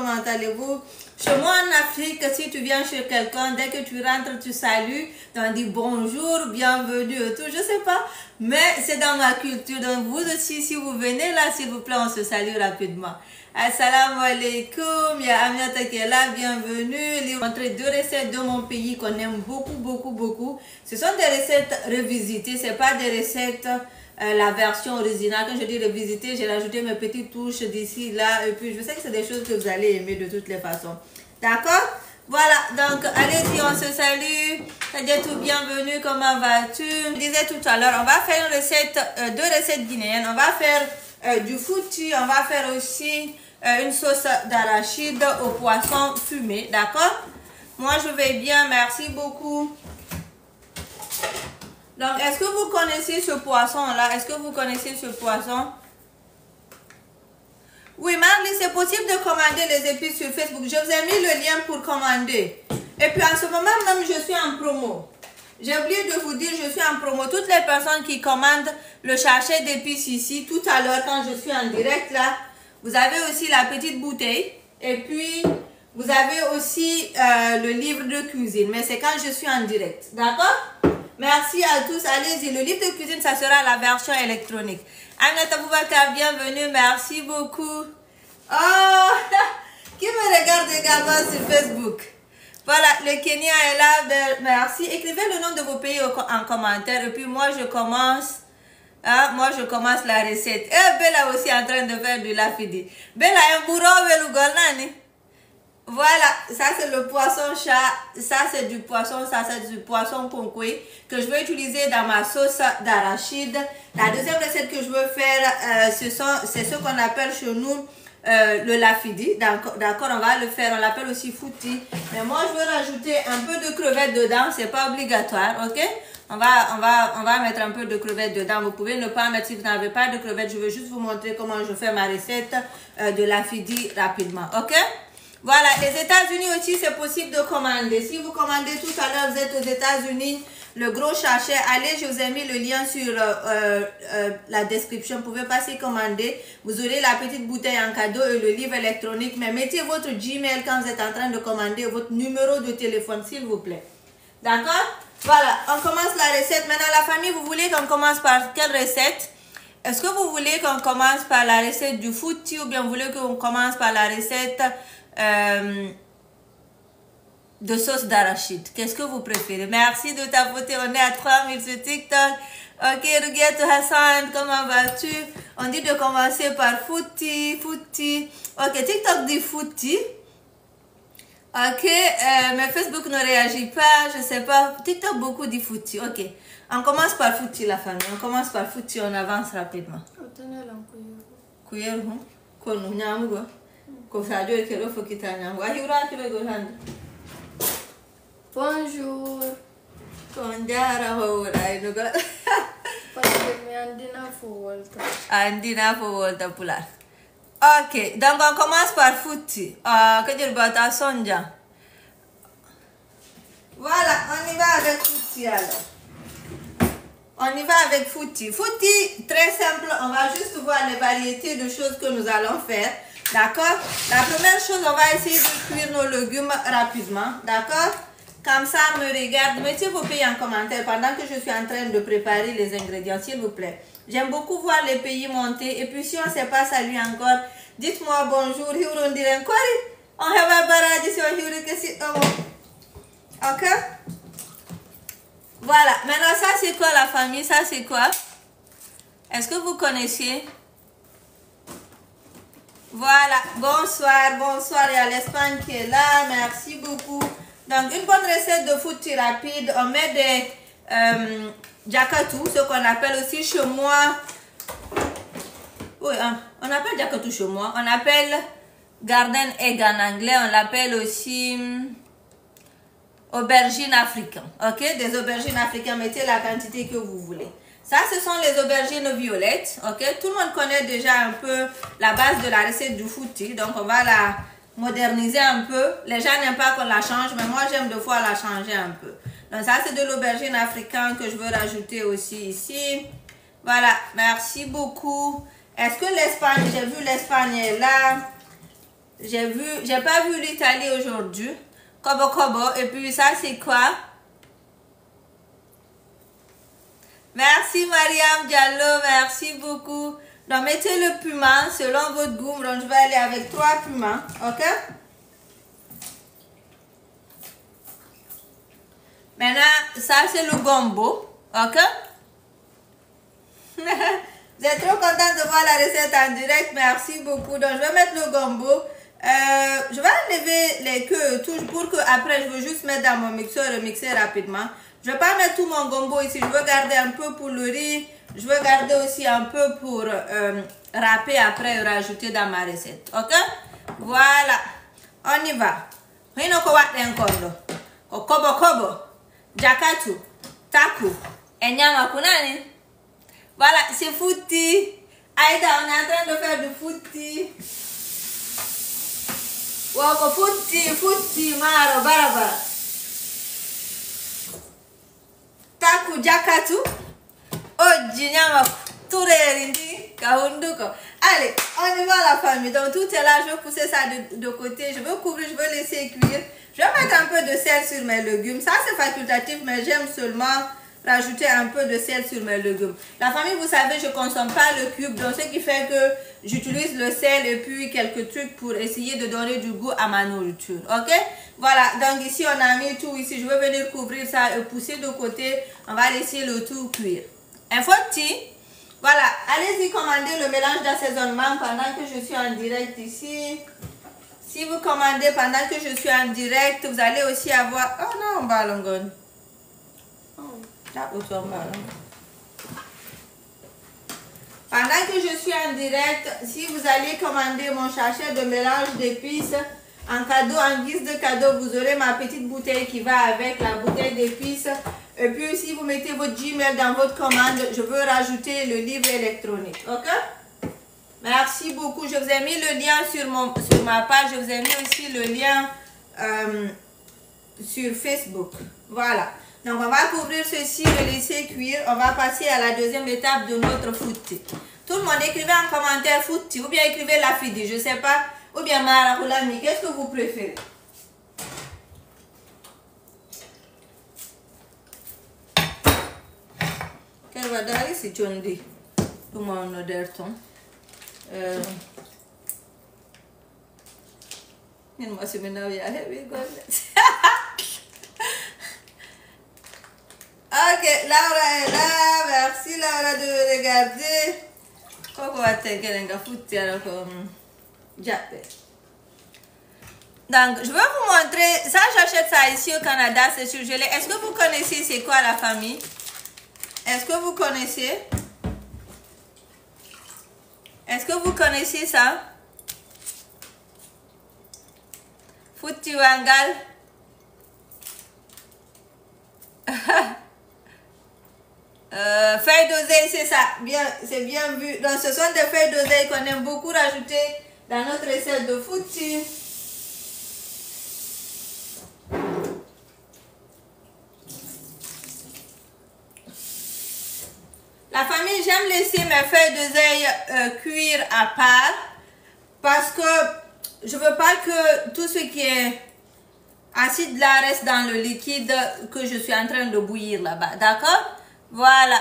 comment allez-vous? Chez moi en Afrique, si tu viens chez quelqu'un, dès que tu rentres, tu salues, tu en dis bonjour, bienvenue et tout, je sais pas, mais c'est dans ma culture. Donc vous aussi, si vous venez là, s'il vous plaît, on se salue rapidement. Assalamu alaikum, il y a Aminata qui est là, bienvenue. Je vais montrer deux recettes de mon pays qu'on aime beaucoup. Ce sont des recettes revisitées, c'est pas des recettes la version originale. Quand je dis revisiter, j'ai rajouté mes petites touches d'ici, là, et puis je sais que c'est des choses que vous allez aimer de toutes les façons. D'accord? Voilà, donc allez-y, on se salue. C'est-à-dire tout bienvenue, comment vas-tu? Je disais tout à l'heure, on va faire une recette, deux recettes guinéennes. On va faire du fouti, on va faire aussi une sauce d'arachide au poisson fumé, d'accord? Moi, je vais bien, merci beaucoup. Donc, est-ce que vous connaissez ce poisson-là? Est-ce que vous connaissez ce poisson? Oui, Marley, c'est possible de commander les épices sur Facebook. Je vous ai mis le lien pour commander. Et puis, en ce moment même, je suis en promo. J'ai oublié de vous dire, je suis en promo. Toutes les personnes qui commandent le sachet d'épices ici, tout à l'heure, quand je suis en direct, là, vous avez aussi la petite bouteille. Et puis, vous avez aussi le livre de cuisine. Mais c'est quand je suis en direct. D'accord? Merci à tous. Allez-y. Le livre de cuisine, ça sera la version électronique. Aminata Boubacar, bienvenue. Merci beaucoup. Oh, qui me regarde également sur Facebook. Voilà, le Kenya est là. Merci. Écrivez le nom de vos pays en commentaire. Et puis moi, je commence. Moi, je commence la recette. Et Bella aussi en train de faire du lafidi. Bella, un bourreau, Golnani. Voilà, ça c'est le poisson chat, ça c'est du poisson, ça c'est du poisson concoui que je vais utiliser dans ma sauce d'arachide. La deuxième recette que je veux faire, c'est ce qu'on appelle chez nous le lafidi. D'accord, on va le faire, on l'appelle aussi fouti. Mais moi je veux rajouter un peu de crevettes dedans, c'est pas obligatoire, ok? On va mettre un peu de crevettes dedans. Vous pouvez ne pas mettre si vous n'avez pas de crevettes. Je veux juste vous montrer comment je fais ma recette de lafidi rapidement, ok? Voilà, les États-Unis aussi, c'est possible de commander. Si vous commandez tout à l'heure, vous êtes aux États-Unis, le gros sachet, allez, je vous ai mis le lien sur la description. Vous pouvez passer commander. Vous aurez la petite bouteille en cadeau et le livre électronique. Mais mettez votre Gmail quand vous êtes en train de commander, votre numéro de téléphone, s'il vous plaît. D'accord? Voilà, on commence la recette. Maintenant, la famille, vous voulez qu'on commence par quelle recette? Est-ce que vous voulez qu'on commence par la recette du fouti ou bien vous voulez qu'on commence par la recette de sauce d'arachide? Qu'est-ce que vous préférez? Merci de tapoter. On est à 3000 sur TikTok. Ok, Ruguette Hassan, comment vas-tu? On dit de commencer par fouti. Ok, TikTok dit fouti. Ok, mais Facebook ne réagit pas, je sais pas. TikTok beaucoup dit fouti. Ok, on commence par fouti, la famille. On commence par fouti, on avance rapidement. Bonjour. Ok, donc on commence par fouti. Que dire bata sonja. Voilà, on y va avec fouti alors. On y va avec fouti. Fouti, très simple, on va juste voir les variétés de choses que nous allons faire. D'accord? La première chose, on va essayer de cuire nos légumes rapidement. D'accord? Comme ça, me regarde. Mettez vos pays en commentaire pendant que je suis en train de préparer les ingrédients, s'il vous plaît. J'aime beaucoup voir les pays monter. Et puis, si on ne s'est pas salué encore, dites-moi bonjour. On dirait quoi? On va barrage sur ok? Voilà. Maintenant, ça, c'est quoi la famille? Ça, c'est quoi? Est-ce que vous connaissiez? Voilà, bonsoir, il y a l'Espagne qui est là, merci beaucoup. Donc, une bonne recette de fouti rapide, on met des jakatou, ce qu'on appelle aussi chez moi. Oui, on appelle jakatou chez moi, on appelle garden egg en anglais, on l'appelle aussi aubergine africaine, ok? Des aubergines africaines, mettez la quantité que vous voulez. Ça, ce sont les aubergines violettes, ok? Tout le monde connaît déjà un peu la base de la recette du fouti, donc on va la moderniser un peu. Les gens n'aiment pas qu'on la change, mais moi, j'aime de fois la changer un peu. Donc ça, c'est de l'aubergine africaine que je veux rajouter aussi ici. Voilà, merci beaucoup. Est-ce que l'Espagne, j'ai vu l'Espagne est là. J'ai pas vu l'Italie aujourd'hui. Kobo Kobo. Et puis ça, c'est quoi? Merci Mariam Diallo, merci beaucoup. Donc mettez le piment selon votre goût. Donc je vais aller avec 3 piments, ok? Maintenant, ça c'est le gombo, ok? Vous êtes trop content de voir la recette en direct, merci beaucoup. Donc je vais mettre le gombo. Je vais enlever les queues et tout pour que après je veux juste mettre dans mon mixeur et mixer rapidement. Je ne vais pas mettre tout mon gombo ici, je veux garder un peu pour le riz. Je veux garder aussi un peu pour râper après et rajouter dans ma recette. Ok? Voilà. On y va. Rino ko wat enkondo. Kobo kobo. Jakatu. Taku. Enyama kunani. Voilà, c'est fouti. Aïda, on est en train de faire du fouti. Wako fouti, maro, barabara. Taku, jakatu. Oji nyama turerindi kahunduko. Allez, on y va la famille. Donc tout est là, je vais pousser ça de côté. Je veux couvrir, je veux laisser cuire. Je vais mettre un peu de sel sur mes légumes. Ça c'est facultatif, mais j'aime seulement rajouter un peu de sel sur mes légumes. La famille, vous savez, je ne consomme pas le cube. Donc ce qui fait que j'utilise le sel et puis quelques trucs pour essayer de donner du goût à ma nourriture. Ok? Voilà, donc ici on a mis tout ici. Je vais venir couvrir ça et pousser de côté. On va laisser le tout cuire. Un petit. Voilà, allez-y commander le mélange d'assaisonnement pendant que je suis en direct ici. Si vous commandez pendant que je suis en direct, vous allez aussi avoir... Oh non, balongon. Pendant que je suis en direct, si vous allez commander mon sachet de mélange d'épices en cadeau, en guise de cadeau, vous aurez ma petite bouteille qui va avec la bouteille d'épices. Et puis si vous mettez votre Gmail dans votre commande, je veux rajouter le livre électronique. Ok? Merci beaucoup. Je vous ai mis le lien sur ma page. Je vous ai mis aussi le lien sur Facebook. Voilà. Donc on va couvrir ceci, le laisser cuire. On va passer à la deuxième étape de notre fouti. Tout le monde écrivez en commentaire fouti ou bien écrivez la fidi, je ne sais pas. Ou bien Mara Roulani, qu'est-ce que vous préférez? Quel va d'aller si tu en dis? Tout le monde a l'air ton. Moi, c'est maintenant, il y a Ok, Laura est là. Merci Laura de me regarder. Pourquoi va t'inquiéter foutre alors comme Japé. Donc, je vais vous montrer. Ça, j'achète ça ici au Canada, c'est surgelé. Est-ce que vous connaissez c'est quoi la famille? Est-ce que vous connaissez? Est-ce que vous connaissez ça? Fouti Wangal. Feuilles d'oseille, c'est ça. Bien, c'est bien vu. Donc, ce sont des feuilles d'oseille qu'on aime beaucoup rajouter dans notre recette de fouti. La famille, j'aime laisser mes feuilles d'oseille cuire à part parce que je veux pas que tout ce qui est acide là reste dans le liquide que je suis en train de bouillir là-bas. D'accord? Voilà.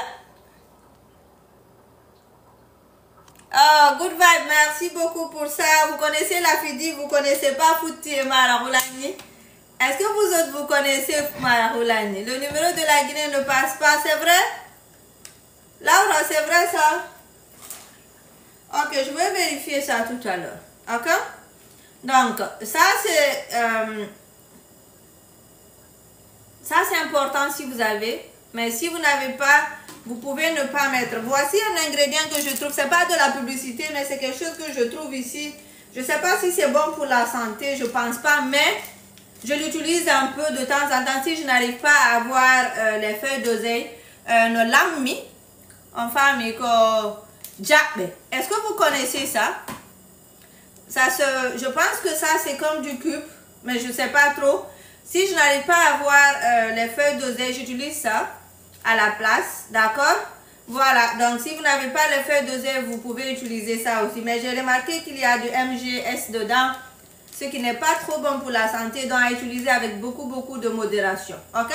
Oh, good vibe, merci beaucoup pour ça. Vous connaissez la fidi, vous connaissez pas Fouti et Mararoulani? Est-ce que vous autres, vous connaissez Mararoulani? Le numéro de la Guinée ne passe pas, c'est vrai? Laura, c'est vrai ça? Ok, je vais vérifier ça tout à l'heure. Ok? Donc, ça c'est important si vous avez. Mais si vous n'avez pas, vous pouvez ne pas mettre. Voici un ingrédient que je trouve. C'est pas de la publicité, mais c'est quelque chose que je trouve ici. Je ne sais pas si c'est bon pour la santé, je pense pas. Mais je l'utilise un peu de temps en temps. Si je n'arrive pas à avoir les feuilles d'oseille, ne l'ami. Enfin, mais est-ce que vous connaissez ça? Je pense que ça c'est comme du cube, mais je ne sais pas trop. Si je n'arrive pas à avoir les feuilles d'oseille, j'utilise ça à la place, d'accord? Voilà, donc si vous n'avez pas les feuilles d'oseille, vous pouvez utiliser ça aussi. Mais j'ai remarqué qu'il y a du MGS dedans. ce qui n'est pas trop bon pour la santé, donc à utiliser avec beaucoup de modération. Ok?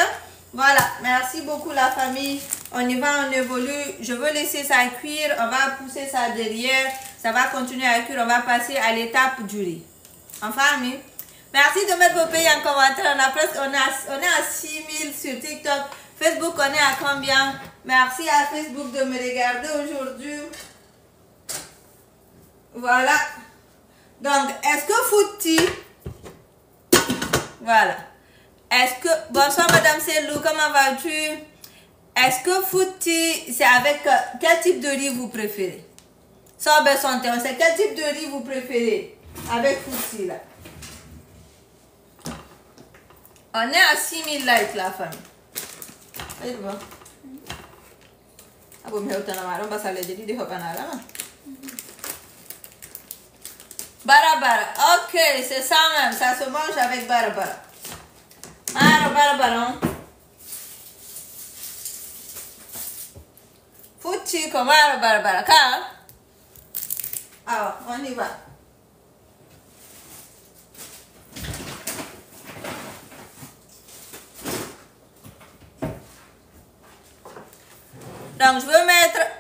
Voilà, merci beaucoup la famille. On y va, on évolue. Je veux laisser ça cuire, on va pousser ça derrière. Ça va continuer à cuire, on va passer à l'étape du riz. En famille, merci de mettre vos pays en commentaire. On est à 6000 sur TikTok. Facebook, on est à combien? Merci à Facebook de me regarder aujourd'hui. Voilà. Donc, est-ce que Fouti... Voilà. Est-ce que... Bonsoir Madame Selou, comment vas-tu? Est-ce que Fouti, c'est avec quel type de riz vous préférez? Sans santé, c'est quel type de riz vous préférez? Avec Fouti là. On est à 6000 likes la famille. Allez voir. Ah bon, mais autant on va s'aller de l'idée Barabara. Ok, c'est ça même. Ça se mange avec barabara. Barabara. Fouti comme barabara. Alors, on y va. Donc,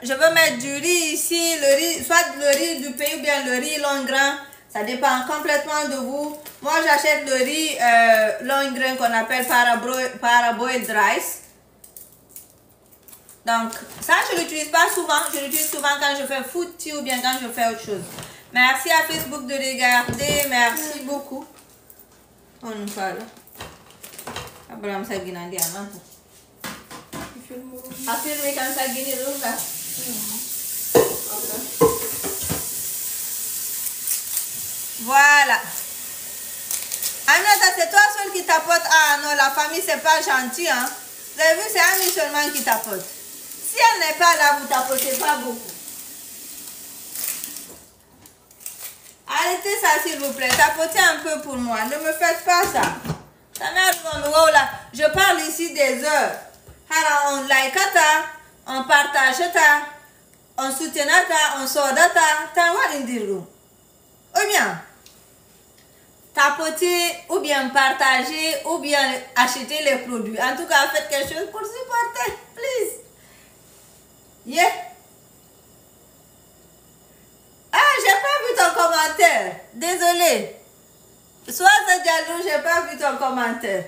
je veux mettre du riz ici, le riz, soit le riz du pays ou bien le riz long grain. Ça dépend complètement de vous. Moi, j'achète le riz long grain qu'on appelle parboiled rice. Donc, ça, je ne l'utilise pas souvent. Je l'utilise souvent quand je fais fouti ou bien quand je fais autre chose. Merci à Facebook de regarder. Merci beaucoup. On nous parle. Abraham Saginandi Aman. Affirmez quand ça guérit là. Voilà. Aminata, c'est toi seul qui tapote. Ah non, la famille, c'est pas gentil. Hein? Vous avez vu, c'est Ami seulement qui tapote. Si elle n'est pas là, vous tapotez pas beaucoup. Arrêtez ça, s'il vous plaît. Tapotez un peu pour moi. Ne me faites pas ça. Ça m'arrive là. Je parle ici des heures. Alors, on like ta, on partage ta, on soutient ta, on sort ta. T'as what in the room? Ou bien, tapoter, ou bien partager, ou bien acheter les produits. En tout cas, faites quelque chose pour supporter. Please. Yeah. Ah, j'ai pas vu ton commentaire. Désolé. Sois jaloux, j'ai pas vu ton commentaire.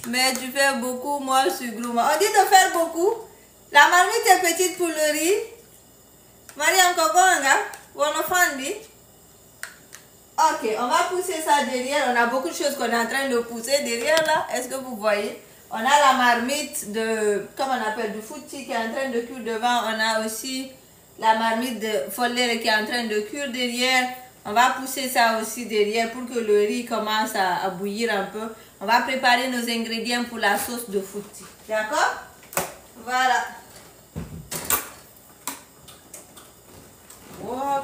Mais tu fais beaucoup, moi je suis gros. On dit de faire beaucoup. La marmite est petite pour le riz. Marie encore ok, on va pousser ça derrière. On a beaucoup de choses qu'on est en train de pousser derrière là. Est-ce que vous voyez? On a la marmite de, comme on appelle, du fouti qui est en train de cuire devant. On a aussi la marmite de follère qui est en train de cuire derrière. On va pousser ça aussi derrière pour que le riz commence à bouillir un peu. On va préparer nos ingrédients pour la sauce de fouti. D'accord? Voilà. Oh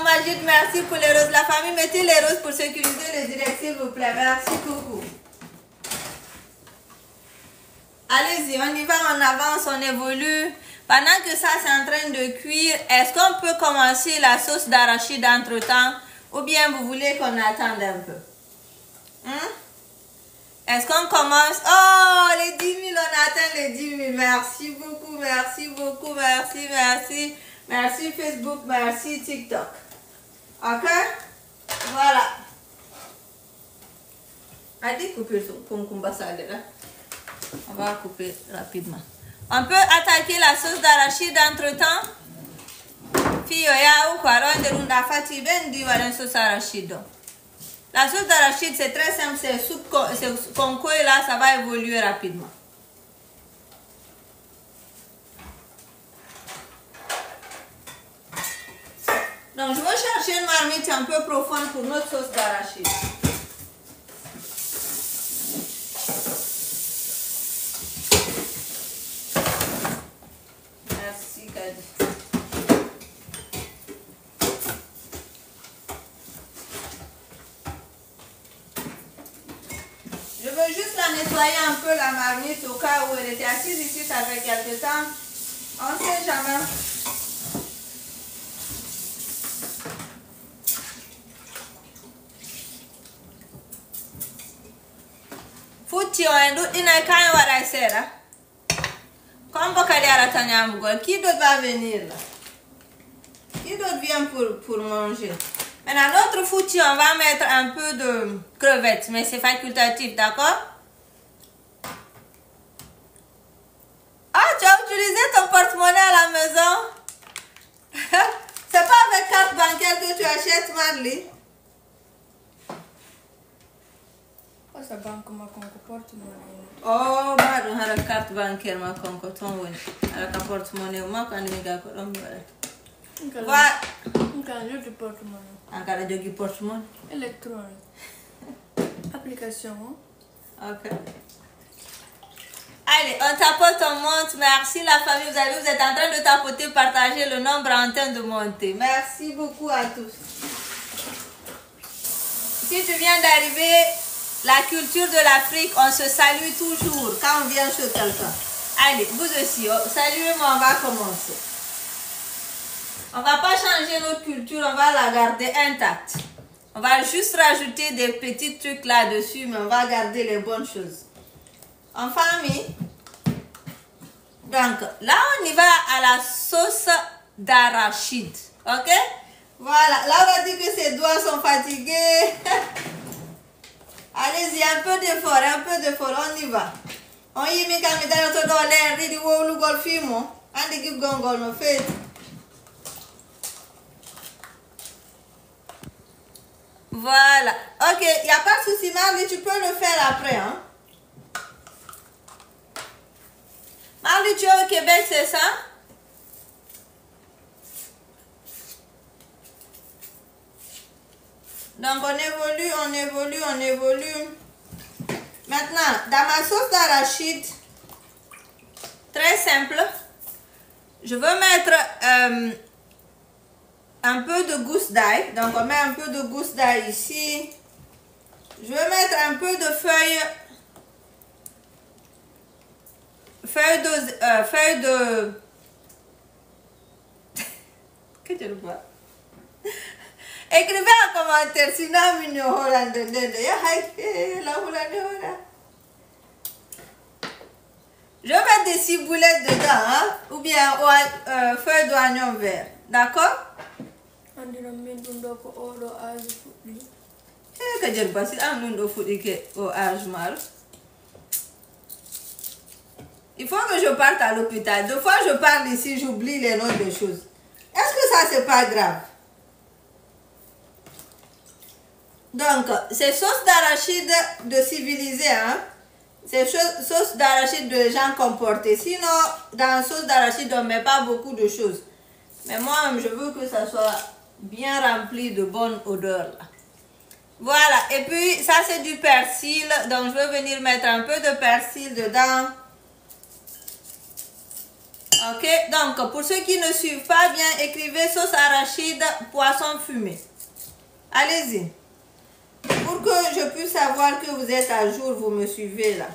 Majid, merci pour les roses. La famille, mettez les roses pour sécuriser le direct, s'il vous plaît. Merci beaucoup. Allez-y, on y va, on avance, on évolue. Pendant que ça c'est en train de cuire, est-ce qu'on peut commencer la sauce d'arachide entre temps? Ou bien vous voulez qu'on attende un peu? Est-ce qu'on commence? Oh, les 10 000, on atteint les 10 000. Merci beaucoup, merci beaucoup, merci, merci. Merci Facebook, merci TikTok. Ok? Voilà. Allez, couper son combat salé là. On va couper rapidement. On peut attaquer la sauce d'arachide entre temps. La sauce d'arachide, c'est très simple, c'est soupe conco et là, ça va évoluer rapidement. Donc, je vais chercher une marmite un peu profonde pour notre sauce d'arachide. Merci, Kadi. Je veux juste la nettoyer un peu, la marmite, au cas où elle était assise ici, ça fait quelque temps. On ne sait jamais. Fouti on doute ina quand wara sera. Comme Bokali à la Tanya Mugol, qui d'autre va venir là? Qui d'autre vient pour manger? Maintenant, notre foutu, on va mettre un peu de crevettes, mais c'est facultatif, d'accord? Ah, tu as utilisé ton porte-monnaie à la maison? C'est pas avec carte bancaire que tu achètes, Marley? Oh, ça banque ma porte-monnaie. Oh, Marley, on a la carte bancaire, ma concoton, avec un porte-monnaie, moi, quand il y a un voilà. Un jeu de porte-monnaie. Un cas de porte-monnaie? Électronique. Application. Ok. Allez, on tapote, on monte. Merci la famille. Vous avez, vous êtes en train de tapoter, partager le nombre en train de monter. Merci beaucoup à tous. Si tu viens d'arriver, la culture de l'Afrique, on se salue toujours quand on vient chez quelqu'un. Allez, vous aussi, saluez-moi, on va commencer. On ne va pas changer notre culture, on va la garder intacte. On va juste rajouter des petits trucs là-dessus, mais on va garder les bonnes choses. En famille, donc là on y va à la sauce d'arachide, ok? Voilà, là on a dit que ses doigts sont fatigués. Allez-y, un peu d'effort, on y va. On y met quand même dans notre dos, l'air, il dit, wow, le golf, on dit que gongol me fait. Voilà, ok, il n'y a pas de souci, Marley, tu peux le faire après, hein? Marley, tu es au Québec, c'est ça? Donc, on évolue. Maintenant, dans ma sauce d'arachide, très simple, je veux mettre un peu de gousse d'ail. Donc, on met un peu de gousse d'ail ici. Je vais mettre un peu de feuilles de... Que tu le vois? Écrivez en commentaire, sinon, je vais mettre des ciboulettes dedans, hein? Ou bien feuilles d'oignon vert. D'accord? Que je ne sais pas si il faut que je parte à l'hôpital. Deux fois je parle ici, j'oublie les noms des choses. Est-ce que ça, c'est pas grave? Donc, c'est sauce d'arachide de civilisé, hein? C'est sauce d'arachide de gens comportés. Sinon, dans sauce d'arachide, on ne met pas beaucoup de choses. Mais moi, je veux que ça soit bien rempli de bonne odeur, là. Voilà. Et puis, ça, c'est du persil. Donc, je vais venir mettre un peu de persil dedans. Ok, donc pour ceux qui ne suivent pas bien, écrivez sauce arachide, poisson fumé. Allez-y. Pour que je puisse savoir que vous êtes à jour, vous me suivez là.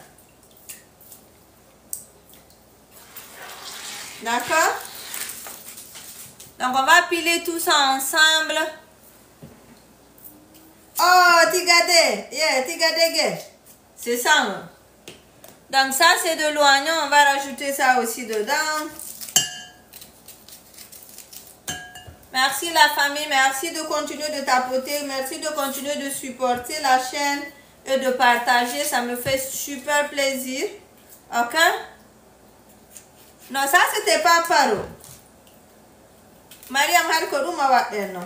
D'accord? Donc on va piler tout ça ensemble. Oh, tigade, yeah, tigade, c'est ça. Hein? Donc ça c'est de l'oignon, on va rajouter ça aussi dedans. Merci la famille, merci de continuer de tapoter, merci de continuer de supporter la chaîne et de partager, ça me fait super plaisir. Ok? Non, ça c'était pas paro. Mariam Harkoruma Wateno.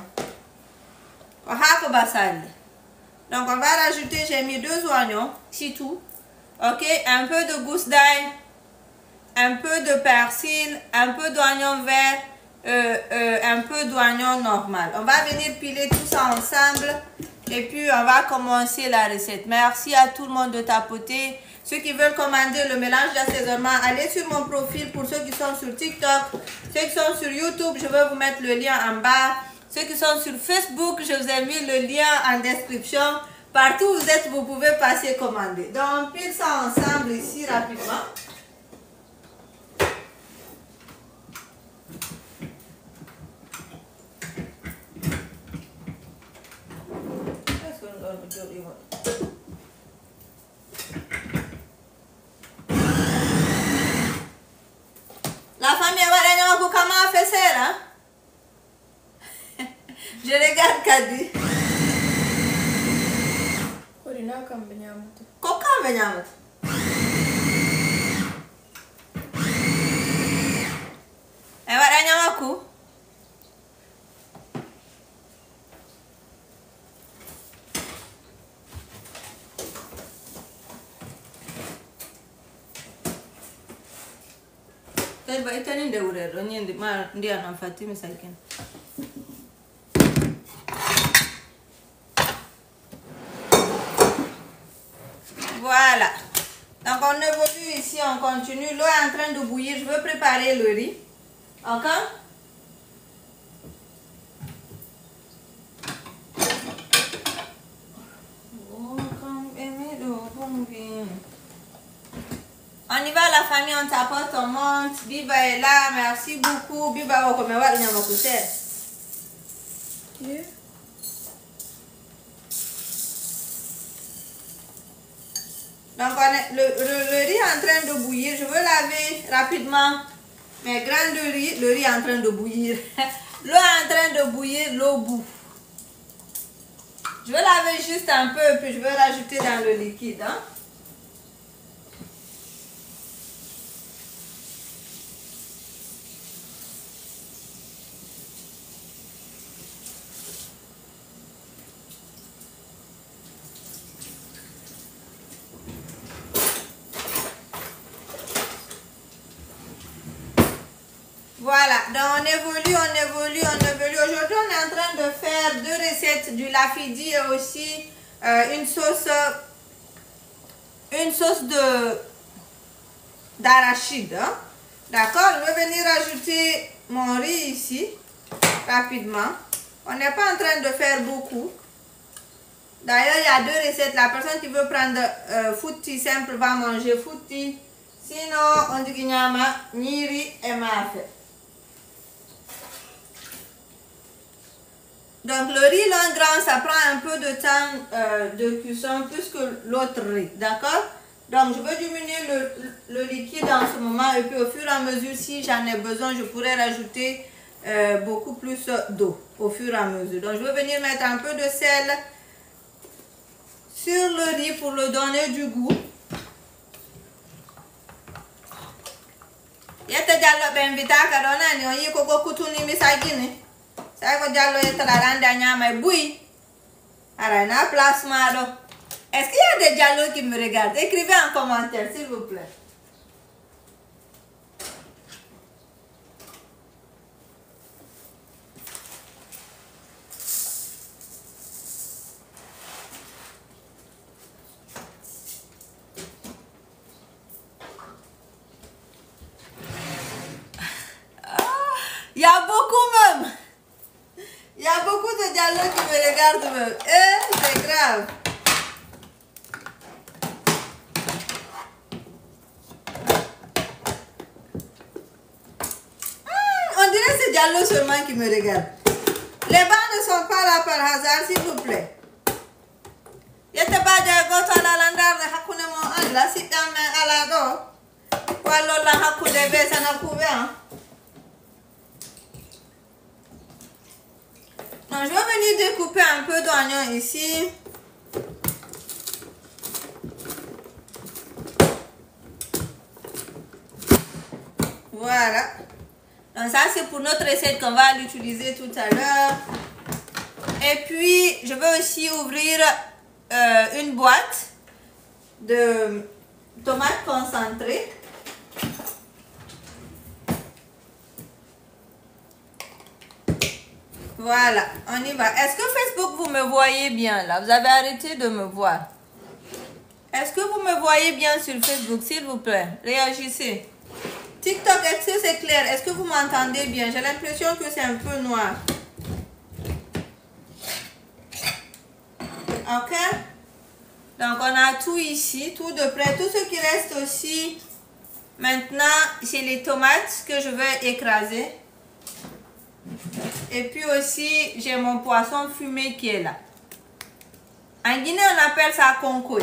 Donc on va rajouter, j'ai mis 2 oignons, c'est tout. Ok, un peu de gousse d'ail, un peu de persil, un peu d'oignon vert, un peu d'oignon normal. On va venir piler tout ça ensemble et puis on va commencer la recette. Merci à tout le monde de tapoter. Ceux qui veulent commander le mélange d'assaisonnement, allez sur mon profil. Pour ceux qui sont sur TikTok, ceux qui sont sur YouTube, je vais vous mettre le lien en bas. Ceux qui sont sur Facebook, je vous ai mis le lien en description. Partout où vous êtes, vous pouvez passer commander. Donc, on pile ça ensemble ici rapidement. riz. La famille va dire comment fait ça là? Je regarde Kadi. Orina kambenyamut. Koka benyamut. Va dire nyamaku. Ba ita ni da wuri ronye ndi ana Fatima Sakin. Voilà. Donc on évolue ici, on continue. L'eau est en train de bouillir. Je veux préparer le riz. Encore? On y va la famille, on t'apporte, on monte. Biba est là, merci beaucoup. Biba, on va aller dans côté. Donc le riz est en train de bouillir. Je veux laver rapidement mes grains de riz. Le riz est en train de bouillir. L'eau est en train de bouillir, l'eau bout. Je vais laver juste un peu, puis je vais rajouter dans le liquide. Hein? Voilà, donc on évolue. Aujourd'hui, on est en train de faire 2 recettes du lafidi et aussi une sauce d'arachide. Hein? D'accord, je vais venir ajouter mon riz ici, rapidement. On n'est pas en train de faire beaucoup. D'ailleurs, il y a 2 recettes. La personne qui veut prendre fouti simple va manger fouti. Sinon, on dit qu'il y a ni riz et mafé. Donc le riz long grand, ça prend un peu de temps de cuisson plus que l'autre riz, d'accord? Donc je vais diminuer le liquide en ce moment et puis au fur et à mesure, si j'en ai besoin, je pourrais rajouter beaucoup plus d'eau au fur et à mesure. Donc je vais venir mettre un peu de sel sur le riz pour le donner du goût. Yete jallo be invitaka donani on yi ko gokutuni misagini. Ça va dire que la rande bouille. Alors, na place mado. Est-ce qu'il y a des dialogues qui me regardent? Écrivez en commentaire, s'il vous plaît. Il y a beaucoup même. Il y a beaucoup de dialogues qui me regardent même. C'est grave. On dirait que c'est Diallo seulement qui me regarde. Les bancs ne sont pas là par hasard, s'il vous plaît. Yete ba jago to la landar de hakune mo an la sitame ala do. Wallo la hakude be sana kube hein. Donc, je vais venir découper un peu d'oignon ici. Voilà. Donc ça c'est pour notre recette qu'on va l'utiliser tout à l'heure. Et puis, je vais aussi ouvrir une boîte de tomates concentrées. Voilà, on y va. Est-ce que Facebook, vous me voyez bien là? Vous avez arrêté de me voir. Est-ce que vous me voyez bien sur Facebook, s'il vous plaît? Réagissez. TikTok, est-ce que c'est clair? Est-ce que vous m'entendez bien? J'ai l'impression que c'est un peu noir. Ok? Donc, on a tout ici, tout de près. Tout ce qui reste aussi, maintenant, c'est les tomates que je vais écraser. Et puis aussi, j'ai mon poisson fumé qui est là. En Guinée, on appelle ça konkoy.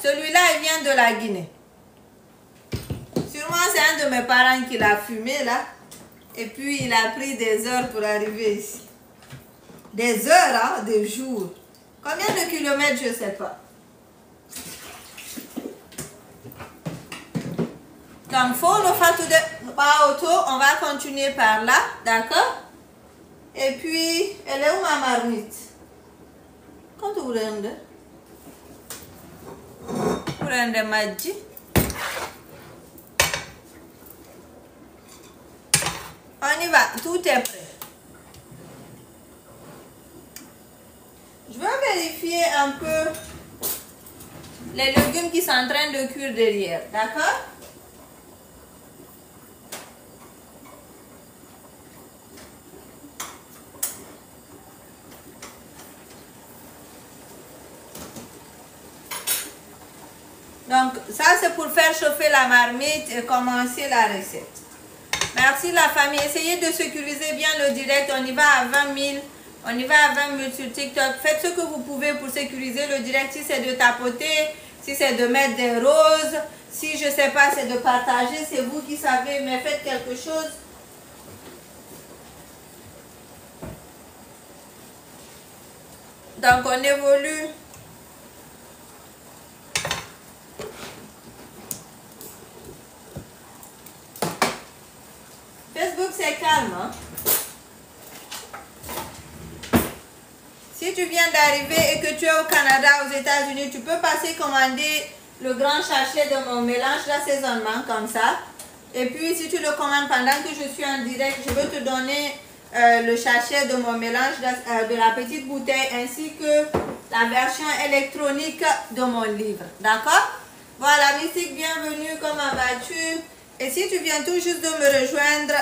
Celui-là, il vient de la Guinée. Sûrement, c'est un de mes parents qui l'a fumé là. Et puis, il a pris des heures pour arriver ici. Des heures, hein, des jours. Combien de kilomètres, je ne sais pas. Donc, faut le faire tout de pas auto. On va continuer par là, d'accord? Et puis, elle est où ma marmite? Quand vous rendez? Vous rendez Madji? On y va, tout est prêt. Je vais vérifier un peu les légumes qui sont en train de cuire derrière, d'accord? Donc, ça c'est pour faire chauffer la marmite et commencer la recette. Merci la famille. Essayez de sécuriser bien le direct. On y va à 20 000. On y va à 20 000 sur TikTok. Faites ce que vous pouvez pour sécuriser le direct. Si c'est de tapoter, si c'est de mettre des roses, si je ne sais pas, c'est de partager. C'est vous qui savez, mais faites quelque chose. Donc, on évolue. Facebook, c'est calme. Hein? Si tu viens d'arriver et que tu es au Canada, aux États-Unis, tu peux passer commander le grand sachet de mon mélange d'assaisonnement comme ça. Et puis, si tu le commandes pendant que je suis en direct, je veux te donner le sachet de mon mélange de la petite bouteille ainsi que la version électronique de mon livre. D'accord? Voilà, Mystique, bienvenue. Comment vas-tu? Et si tu viens tout juste de me rejoindre,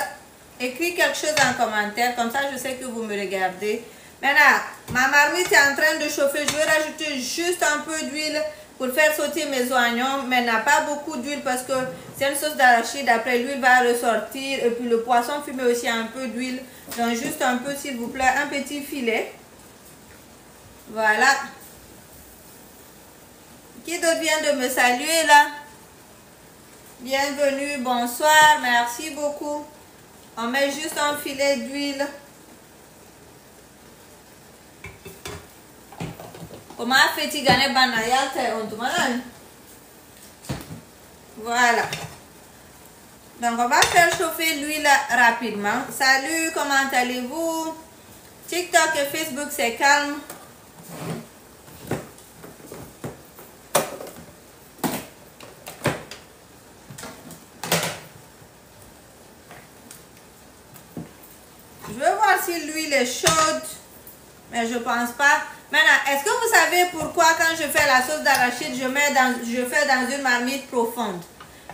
écris quelque chose en commentaire, comme ça je sais que vous me regardez. Maintenant, ma marmite est en train de chauffer. Je vais rajouter juste un peu d'huile pour faire sauter mes oignons, mais n'a pas beaucoup d'huile parce que c'est une sauce d'arachide. Après, l'huile va ressortir et puis le poisson fumé aussi un peu d'huile. Donc juste un peu, s'il vous plaît, un petit filet. Voilà. Qui d'autre vient de me saluer là? Bienvenue, bonsoir, merci beaucoup. On met juste un filet d'huile. Comment fait-il gagner banayal? Voilà. Donc on va faire chauffer l'huile rapidement. Salut, comment allez-vous? TikTok et Facebook, c'est calme. Je vais voir si l'huile est chaude, mais je pense pas. Maintenant, est-ce que vous savez pourquoi quand je fais la sauce d'arachide, je fais dans une marmite profonde?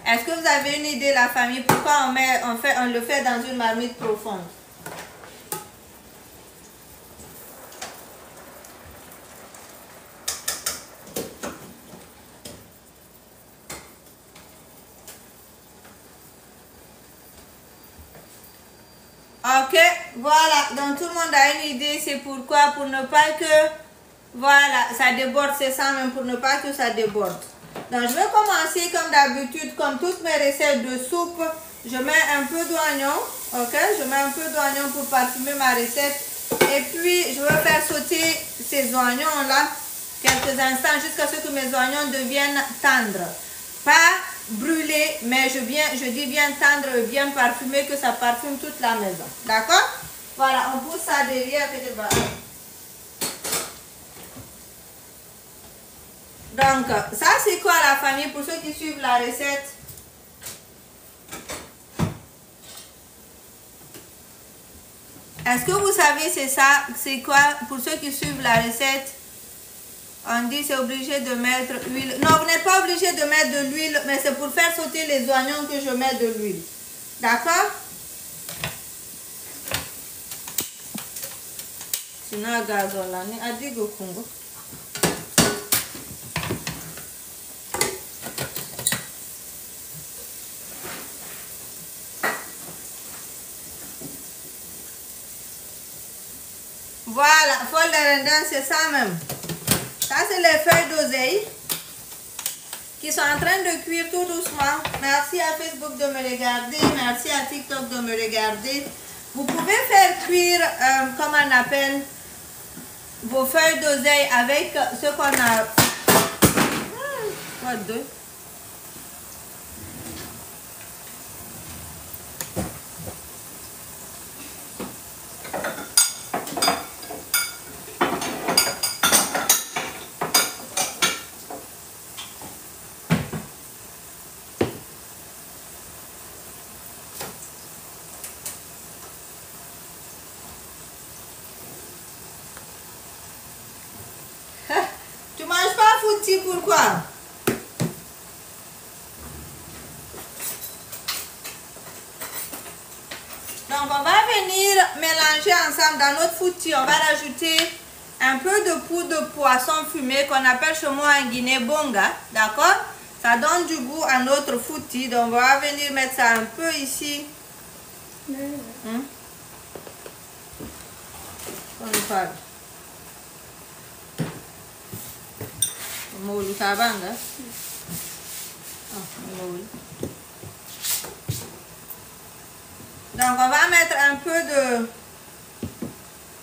Est-ce que vous avez une idée, la famille, pourquoi on le fait dans une marmite profonde? Ok, voilà, donc tout le monde a une idée, c'est pourquoi, pour ne pas que, voilà, ça déborde, c'est ça même, pour ne pas que ça déborde. Donc je vais commencer comme d'habitude, comme toutes mes recettes de soupe, je mets un peu d'oignon, ok, je mets un peu d'oignon pour parfumer ma recette, et puis je vais faire sauter ces oignons là, quelques instants, jusqu'à ce que mes oignons deviennent tendres. Pas brûlé, mais je dis bien tendre, bien parfumé, que ça parfume toute la maison. D'accord? Voilà, on pousse ça derrière. Donc, ça c'est quoi la famille pour ceux qui suivent la recette? Est-ce que vous savez c'est ça? C'est quoi pour ceux qui suivent la recette? On dit c'est obligé de mettre l'huile. Non, vous n'êtes pas obligé de mettre de l'huile, mais c'est pour faire sauter les oignons que je mets de l'huile. D'accord? Sinon, gazolani, adigo kungo. Voilà, folle de rendant, c'est ça même. Ça, c'est les feuilles d'oseille qui sont en train de cuire tout doucement. Merci à Facebook de me regarder. Merci à TikTok de me regarder. Vous pouvez faire cuire, comme on appelle, vos feuilles d'oseille avec ce qu'on a... Quoi de? Tu manges pas fouti, pourquoi? Donc on va venir mélanger ensemble dans notre fouti. On va rajouter un peu de poudre de poisson fumé qu'on appelle chez moi en Guinée bonga. D'accord? Ça donne du goût à notre fouti. Donc on va venir mettre ça un peu ici. On parle. Donc on va mettre un peu de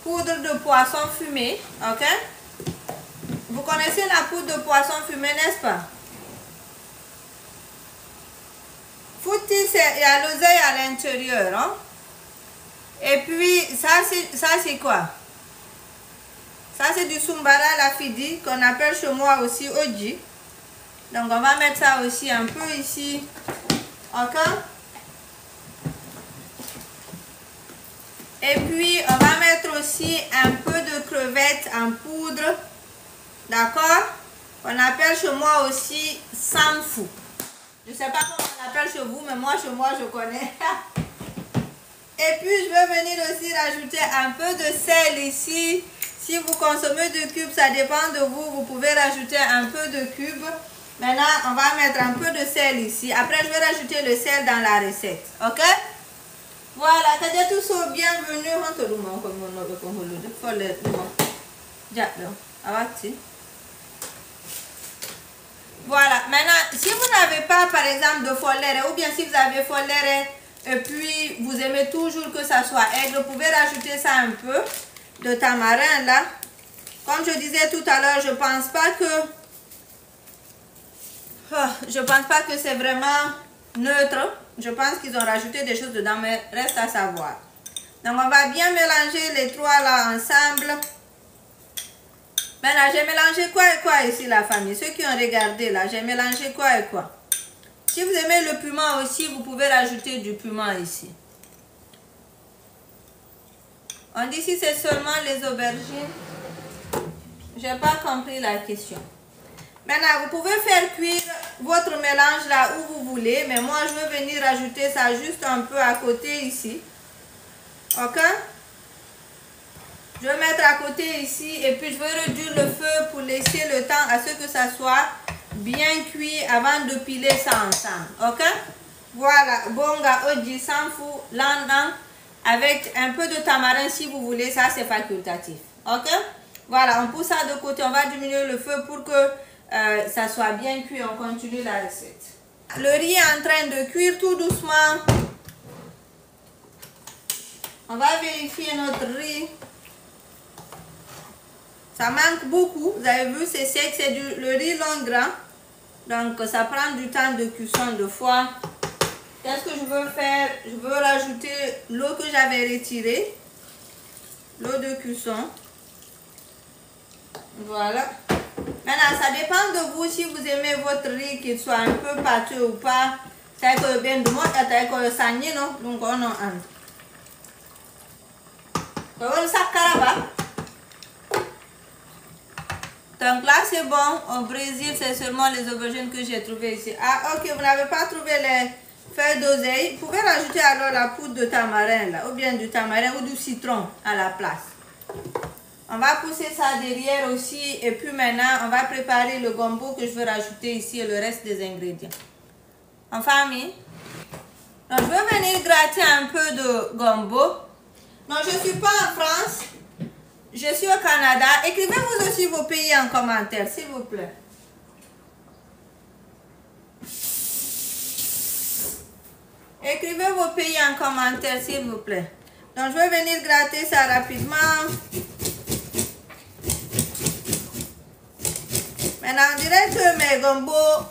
poudre de poisson fumé, ok? Vous connaissez la poudre de poisson fumé, n'est-ce pas? Fouti, il y a l'oseille à l'intérieur, hein? Et puis ça c'est quoi? Ça c'est du sumbara lafidi qu'on appelle chez moi aussi oji. Donc on va mettre ça aussi un peu ici, ok? Et puis on va mettre aussi un peu de crevettes en poudre, d'accord? On appelle chez moi aussi sanfu. Je ne sais pas comment on appelle chez vous, mais moi chez moi je connais. Et puis je vais venir aussi rajouter un peu de sel ici. Si vous consommez du cube, ça dépend de vous. Vous pouvez rajouter un peu de cube. Maintenant, on va mettre un peu de sel ici. Après, je vais rajouter le sel dans la recette. Ok? Voilà, t'as tout ça. Bienvenue. Voilà. Maintenant, si vous n'avez pas, par exemple, de follet, ou bien si vous avez follet, et puis vous aimez toujours que ça soit aigre, vous pouvez rajouter ça un peu de tamarin là. Comme je disais tout à l'heure, je pense pas que c'est vraiment neutre. Je pense qu'ils ont rajouté des choses dedans, mais reste à savoir. Donc on va bien mélanger les trois là ensemble. Maintenant j'ai mélangé quoi et quoi ici la famille? Ceux qui ont regardé là, j'ai mélangé quoi et quoi? Si vous aimez le piment aussi, vous pouvez rajouter du piment ici. On dit si c'est seulement les aubergines. J'ai pas compris la question. Maintenant, vous pouvez faire cuire votre mélange là où vous voulez. Mais moi, je vais venir rajouter ça juste un peu à côté ici. Ok? Je vais mettre à côté ici. Et puis, je vais réduire le feu pour laisser le temps à ce que ça soit bien cuit avant de piler ça ensemble. Ok? Voilà. Bonga, oji, sanfu, landan. Avec un peu de tamarin si vous voulez. Ça, c'est facultatif. Ok? Voilà, on pousse ça de côté. On va diminuer le feu pour que ça soit bien cuit. On continue la recette. Le riz est en train de cuire tout doucement. On va vérifier notre riz. Ça manque beaucoup. Vous avez vu, c'est sec. C'est le riz long gras. Donc, ça prend du temps de cuisson de fois. Qu'est-ce que je veux faire? Je veux rajouter l'eau que j'avais retirée. L'eau de cuisson. Voilà. Maintenant, ça dépend de vous si vous aimez votre riz qu'il soit un peu pâteux ou pas. C'est que bien de moi, c'est que ça n'y est, non? Donc, on en a. Donc là, c'est bon. Au Brésil, c'est seulement les aubergines que j'ai trouvées ici. Ah, ok, vous n'avez pas trouvé les feuilles d'oseille. Vous pouvez rajouter alors la poudre de tamarin, là. Ou bien du tamarin ou du citron à la place. On va pousser ça derrière aussi. Et puis maintenant, on va préparer le gombo que je veux rajouter ici et le reste des ingrédients. En famille. Donc, je vais venir gratter un peu de gombo. Non, je ne suis pas en France. Je Je suis au Canada. Écrivez-vous aussi vos pays en commentaire, s'il vous plaît. Écrivez vos pays en commentaire, s'il vous plaît. Donc, je vais venir gratter ça rapidement. Maintenant, on dirait que mes gombos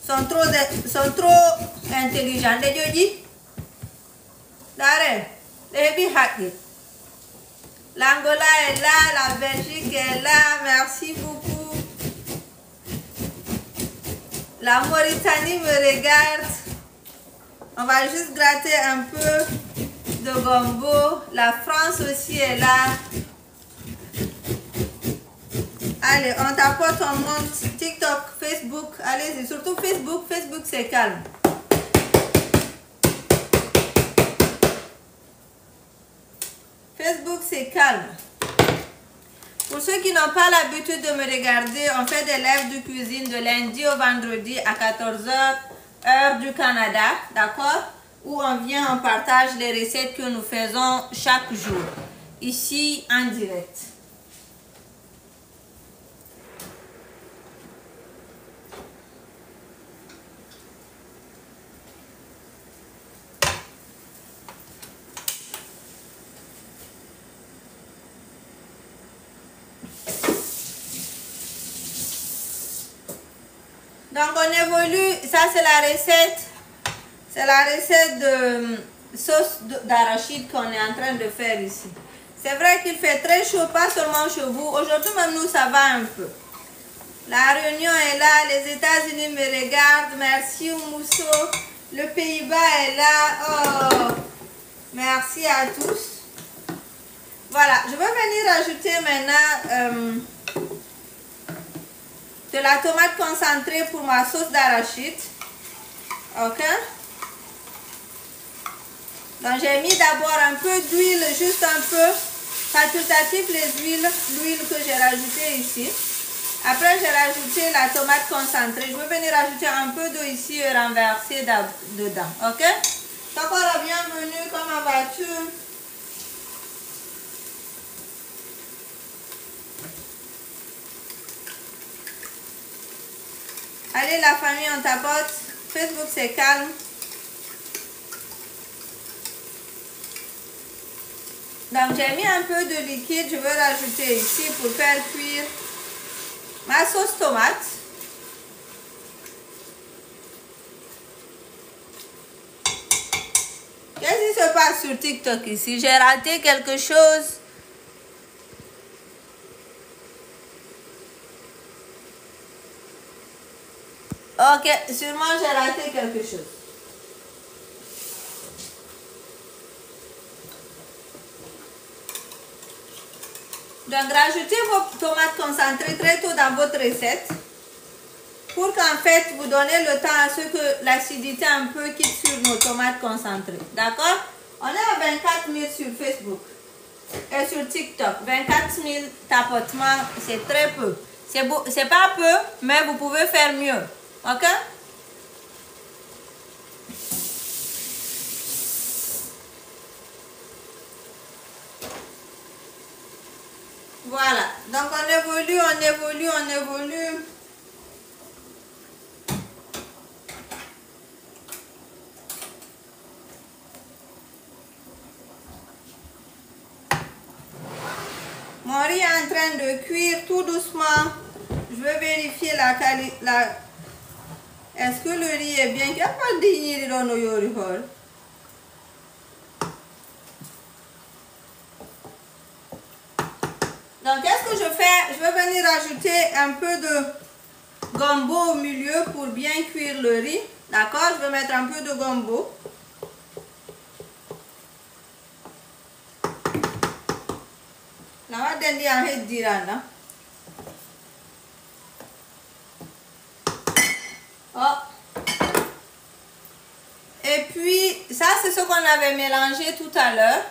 sont trop intelligents. Les Djodji, d'arrêt, les Bihaki. L'Angola est là, la Belgique est là, merci beaucoup. La Mauritanie me regarde. On va juste gratter un peu de gombo. La France aussi est là. Allez, on tapote, on monte. TikTok, Facebook, allez-y. Surtout Facebook. Facebook, c'est calme. Facebook, c'est calme. Pour ceux qui n'ont pas l'habitude de me regarder, on fait des lives de cuisine de lundi au vendredi à 14 h, heure du Canada, d'accord? Où on vient, on partage les recettes que nous faisons chaque jour, ici en direct. Donc on évolue, ça c'est la recette de sauce d'arachide qu'on est en train de faire ici. C'est vrai qu'il fait très chaud, pas seulement chez vous. Aujourd'hui même nous ça va un peu. La Réunion est là, les États-Unis me regardent, merci Mousso. Le Pays-Bas est là, oh, merci à tous. Voilà, je vais venir ajouter maintenant de la tomate concentrée pour ma sauce d'arachide. Ok. Donc j'ai mis d'abord un peu d'huile, juste un peu facultatif l'huile que j'ai rajoutée ici. Après j'ai rajouté la tomate concentrée. Je vais venir rajouter un peu d'eau ici et renverser dedans. Ok. Encore bienvenue, comment vas-tu? Allez la famille, on tapote. Facebook c'est calme. Donc j'ai mis un peu de liquide, je vais rajouter ici pour faire cuire ma sauce tomate. Qu'est-ce qui se passe sur TikTok ici? J'ai raté quelque chose. Ok, sûrement j'ai raté quelque chose. Donc rajoutez vos tomates concentrées très tôt dans votre recette pour qu'en fait vous donnez le temps à ce que l'acidité un peu quitte sur nos tomates concentrées. D'accord? On est à 24 000 sur Facebook et sur TikTok. 24 000 tapotements, c'est très peu. C'est pas peu, mais vous pouvez faire mieux. Ok? Voilà. Donc on évolue, on évolue, on évolue. Mon riz est en train de cuire tout doucement. Je vais vérifier la qualité. Est-ce que le riz est bien? Il n'y a pas de riz dans nos yorihol. Donc, qu'est-ce que je fais? Je vais venir ajouter un peu de gombo au milieu pour bien cuire le riz. D'accord? Je vais mettre un peu de gombo. Là, on va donner un peu d'irana. Oh. Et puis, ça, c'est ce qu'on avait mélangé tout à l'heure.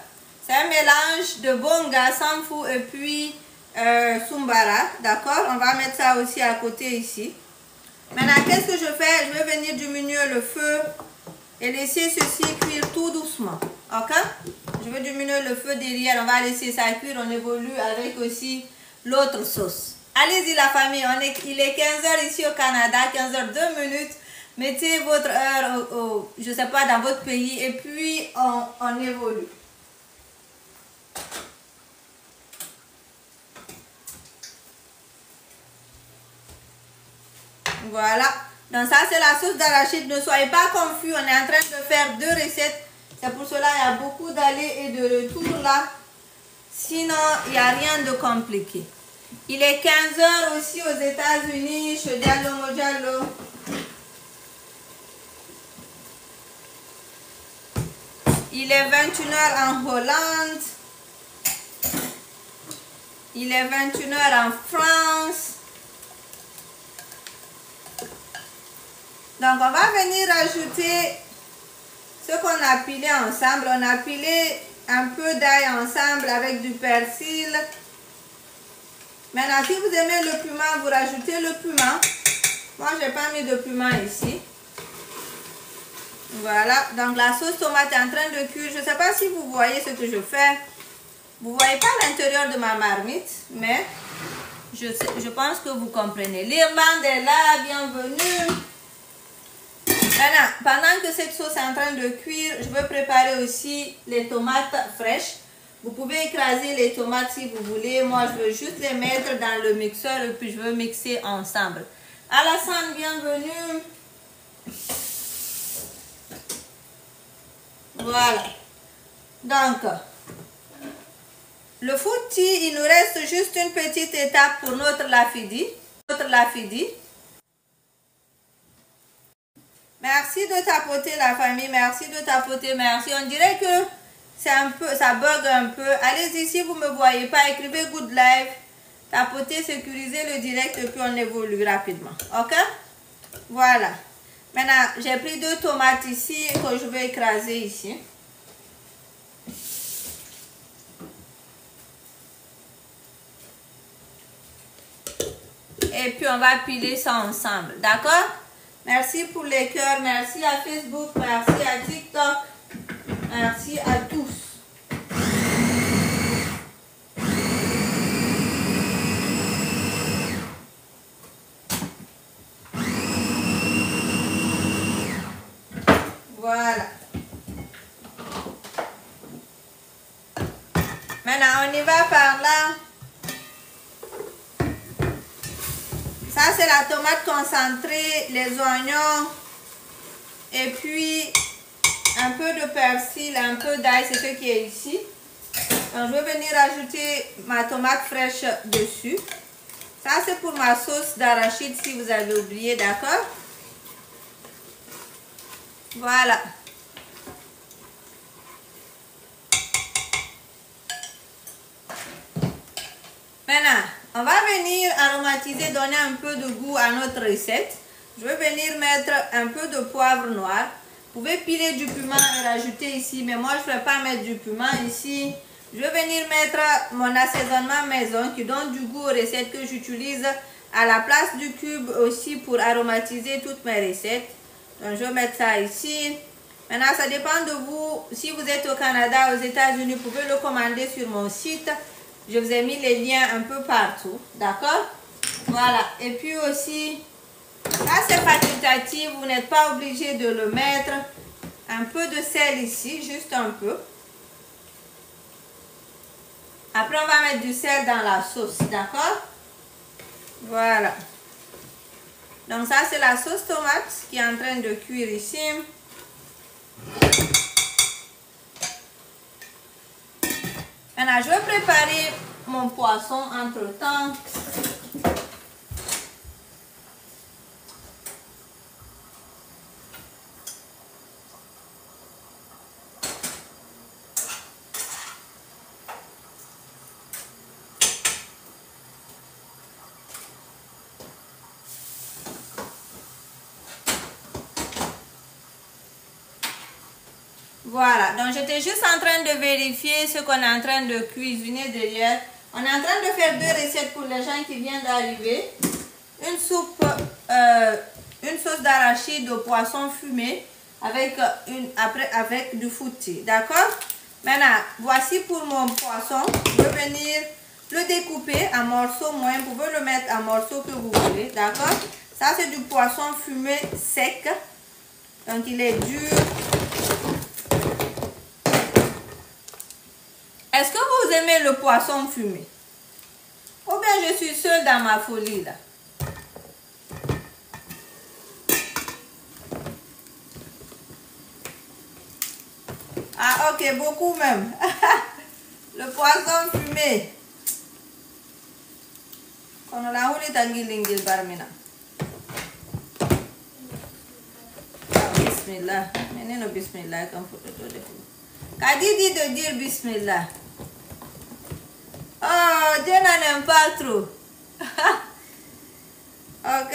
C'est un mélange de bonga, samfou et puis sumbara. D'accord? On va mettre ça aussi à côté ici. Maintenant, qu'est-ce que je fais? Je vais venir diminuer le feu et laisser ceci cuire tout doucement. Ok? Je Je veux diminuer le feu derrière. On va laisser ça cuire. On évolue avec aussi l'autre sauce. Allez-y la famille. Il est 15h ici au Canada. 15h 2 minutes. Mettez votre heure, je ne sais pas, dans votre pays. Et puis, on évolue. Voilà. Donc ça, c'est la sauce d'arachide. Ne soyez pas confus. On est en train de faire 2 recettes. C'est pour cela qu'il y a beaucoup d'allers et de retours là. Sinon, il n'y a rien de compliqué. Il est 15h aussi aux États-Unis. Diallo Mojalo. Il est 21h en Hollande. Il est 21h en France. Donc, on va venir ajouter ce qu'on a pilé ensemble. On a pilé un peu d'ail ensemble avec du persil. Maintenant, si vous aimez le piment, vous rajoutez le piment. Moi, je n'ai pas mis de piment ici. Voilà. Donc, la sauce tomate est en train de cuire. Je ne sais pas si vous voyez ce que je fais. Vous ne voyez pas l'intérieur de ma marmite, mais je pense que vous comprenez. L'Irlande est là. Bienvenue. Maintenant, pendant que cette sauce est en train de cuire, je vais préparer aussi les tomates fraîches. Vous pouvez écraser les tomates si vous voulez. Moi, je veux juste les mettre dans le mixeur et puis je veux mixer ensemble. Alassane, bienvenue. Voilà. Donc, le fouti, il nous reste juste une petite étape pour notre lafidi. Merci de tapoter la famille, merci de tapoter, merci. On dirait que c'est un peu, ça bug un peu. Allez-y, si vous ne me voyez pas, écrivez good live, tapotez, sécurisez le direct et puis on évolue rapidement. Ok? Voilà. Maintenant, j'ai pris 2 tomates ici que je vais écraser ici. Et puis on va piler ça ensemble, d'accord? Merci pour les cœurs, merci à Facebook, merci à TikTok, merci à tous. Voilà. Maintenant, on y va par là. Ça, c'est la tomate concentrée, les oignons, et puis un peu de persil, un peu d'ail, c'est ce qui est ici. Donc, je vais venir ajouter ma tomate fraîche dessus. Ça, c'est pour ma sauce d'arachide, si vous avez oublié, d'accord? Voilà. Maintenant, on va venir aromatiser, donner un peu de goût à notre recette. Je vais venir mettre un peu de poivre noir. Vous pouvez piler du piment et rajouter ici, mais moi je ne vais pas mettre du piment ici. Je vais venir mettre mon assaisonnement maison qui donne du goût aux recettes que j'utilise à la place du cube aussi pour aromatiser toutes mes recettes. Donc je vais mettre ça ici. Maintenant, ça dépend de vous. Si vous êtes au Canada, aux États-Unis, vous pouvez le commander sur mon site. Je vous ai mis les liens un peu partout, d'accord? Voilà, et puis aussi, ça c'est facultatif, vous n'êtes pas obligé de le mettre. Un peu de sel ici, juste un peu. Après, on va mettre du sel dans la sauce, d'accord? Voilà. Donc ça c'est la sauce tomate qui est en train de cuire ici. Maintenant, je vais préparer mon poisson entre-temps. Voilà, donc j'étais juste en train de vérifier ce qu'on est en train de cuisiner derrière. On est en train de faire 2 recettes pour les gens qui viennent d'arriver. Une soupe, une sauce d'arachide au poisson fumé avec du fouti, d'accord? Maintenant, voici pour mon poisson. Je vais venir le découper en morceaux moyens. Vous pouvez le mettre en morceaux que vous voulez. D'accord? Ça, c'est du poisson fumé sec. Donc, il est dur. Est-ce que vous aimez le poisson fumé? Ou bien je suis seule dans ma folie là? Ah, ok, beaucoup même. Le poisson fumé. On a la houle tangilingil barmina. Bismillah. Menino bismillah comme faut de Kadi dit de dire bismillah. Oh, Dieu n'en aime pas trop. Ok?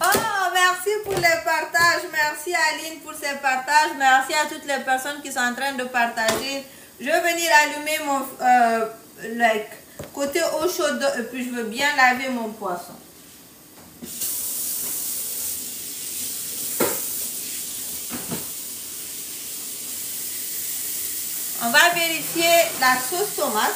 Oh, merci pour les partages. Merci Aline pour ces partages. Merci à toutes les personnes qui sont en train de partager. Je vais venir allumer mon côté eau chaude et puis je veux bien laver mon poisson. On va vérifier la sauce tomate.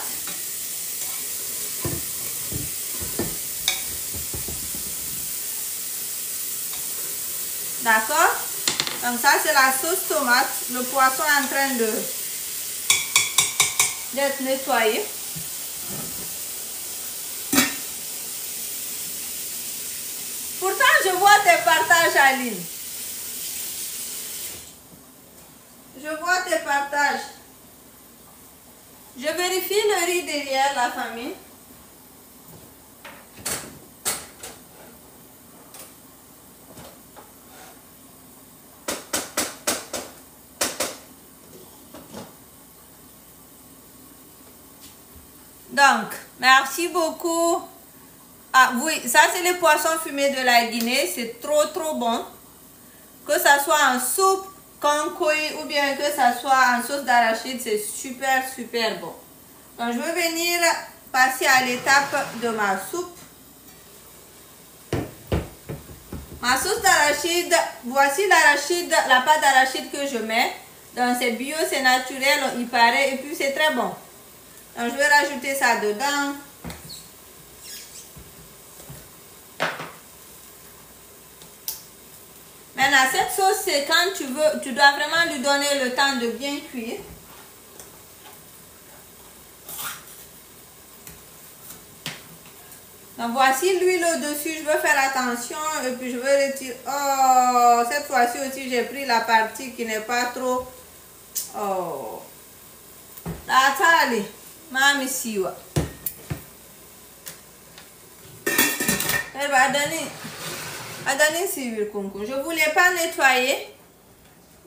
D'accord? Donc ça c'est la sauce tomate. Le poisson est en train d'être nettoyé. Pourtant je vois tes partages, Aline. Je vois tes partages. Je vérifie le riz derrière la famille. Donc, merci beaucoup. Ah oui, ça c'est les poissons fumés de la Guinée. C'est trop bon. Que ça soit en soupe, konkoui ou bien que ça soit en sauce d'arachide, c'est super bon. Donc je vais venir passer à l'étape de ma soupe. Ma sauce d'arachide, voici l'arachide, la pâte d'arachide que je mets. Donc c'est bio, c'est naturel, il paraît, et puis c'est très bon. Donc je vais rajouter ça dedans. Maintenant, cette sauce, c'est quand tu veux, tu dois vraiment lui donner le temps de bien cuire. Donc voici l'huile au-dessus, je veux faire attention et puis je veux retirer. Oh, cette fois-ci aussi, j'ai pris la partie qui n'est pas trop. Oh. La tali, mami siwa. Elle va donner. Je ne voulais pas nettoyer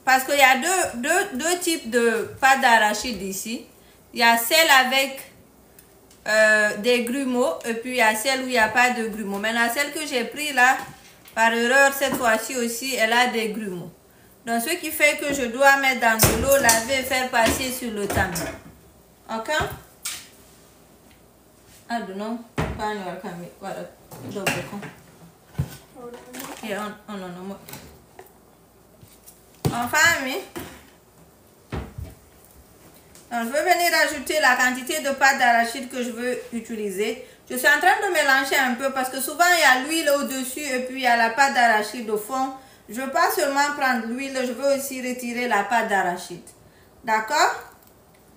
parce qu'il y a deux types de pâte d'arachide ici. Il y a celle avec des grumeaux et puis il y a celle où il n'y a pas de grumeaux. Maintenant, celle que j'ai pris là, par erreur, cette fois-ci aussi, elle a des grumeaux. Donc, ce qui fait que je dois mettre dans de l'eau, laver et faire passer sur le tamis. Ok? I don't know. Voilà. Yeah, oh non, non. Enfin, oui. Donc, je vais venir ajouter la quantité de pâte d'arachide que je veux utiliser. Je suis en train de mélanger un peu parce que souvent il y a l'huile au-dessus et puis il y a la pâte d'arachide au fond. Je ne veux pas seulement prendre l'huile, je veux aussi retirer la pâte d'arachide. D'accord?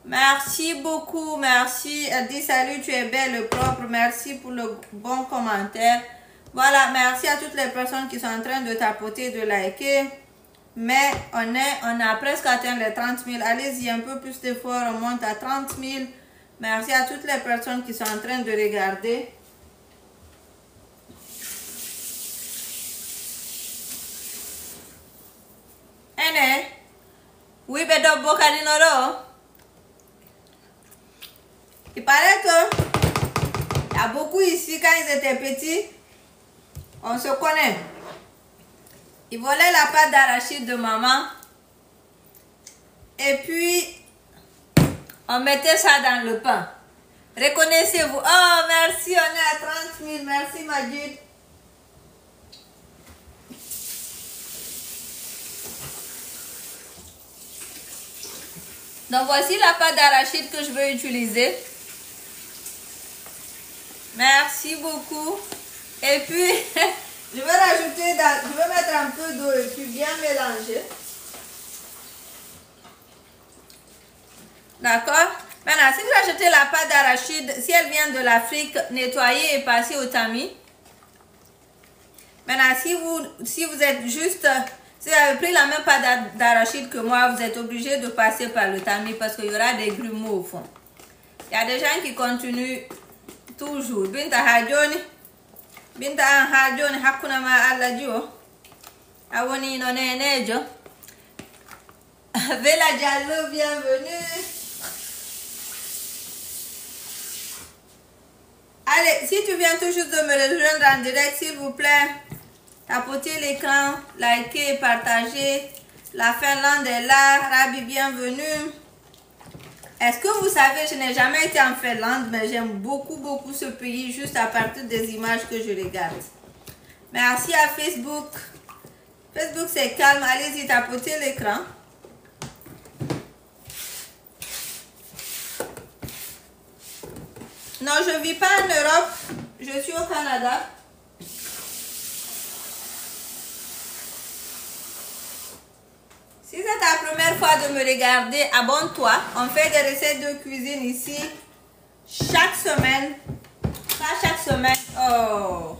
Merci beaucoup, merci. Elle dit salut, tu es belle et propre. Merci pour le bon commentaire. Voilà, merci à toutes les personnes qui sont en train de tapoter, de liker. Mais on a presque atteint les 30 000. Allez-y, un peu plus d'efforts, on monte à 30 000. Merci à toutes les personnes qui sont en train de regarder. Ene, oui, Bedo Bokadinoro. Il paraît que il y a beaucoup ici, quand ils étaient petits, on se connaît. Ils volaient la pâte d'arachide de maman. Et puis, on mettait ça dans le pain. Reconnaissez-vous. Oh, merci, on est à 30 000. Merci, Majid. Donc voici la pâte d'arachide que je vais utiliser. Merci beaucoup. Et puis, je vais mettre un peu d'eau et puis bien mélanger. D'accord? Maintenant, si vous achetez la pâte d'arachide, si elle vient de l'Afrique, nettoyez et passez au tamis. Maintenant, si vous êtes juste, si vous avez pris la même pâte d'arachide que moi, vous êtes obligé de passer par le tamis parce qu'il y aura des grumeaux au fond. Il y a des gens qui continuent toujours. Binta hajoni, binta hajoni hakuna ma alla jo. Awoni no nenejo. Vela Diallo, bienvenue. Allez, si tu viens tout juste de me rejoindre en direct, s'il vous plaît, tapotez l'écran, likez, partagez. La Finlande est là. Rabi, bienvenue. Est-ce que vous savez, je n'ai jamais été en Finlande, mais j'aime beaucoup, beaucoup ce pays juste à partir des images que je regarde. Merci à Facebook. Facebook, c'est calme. Allez-y, tapotez l'écran. Non, je ne vis pas en Europe. Je suis au Canada. Si c'est ta première fois de me regarder, abonne-toi. On fait des recettes de cuisine ici chaque semaine. Pas chaque semaine. Oh.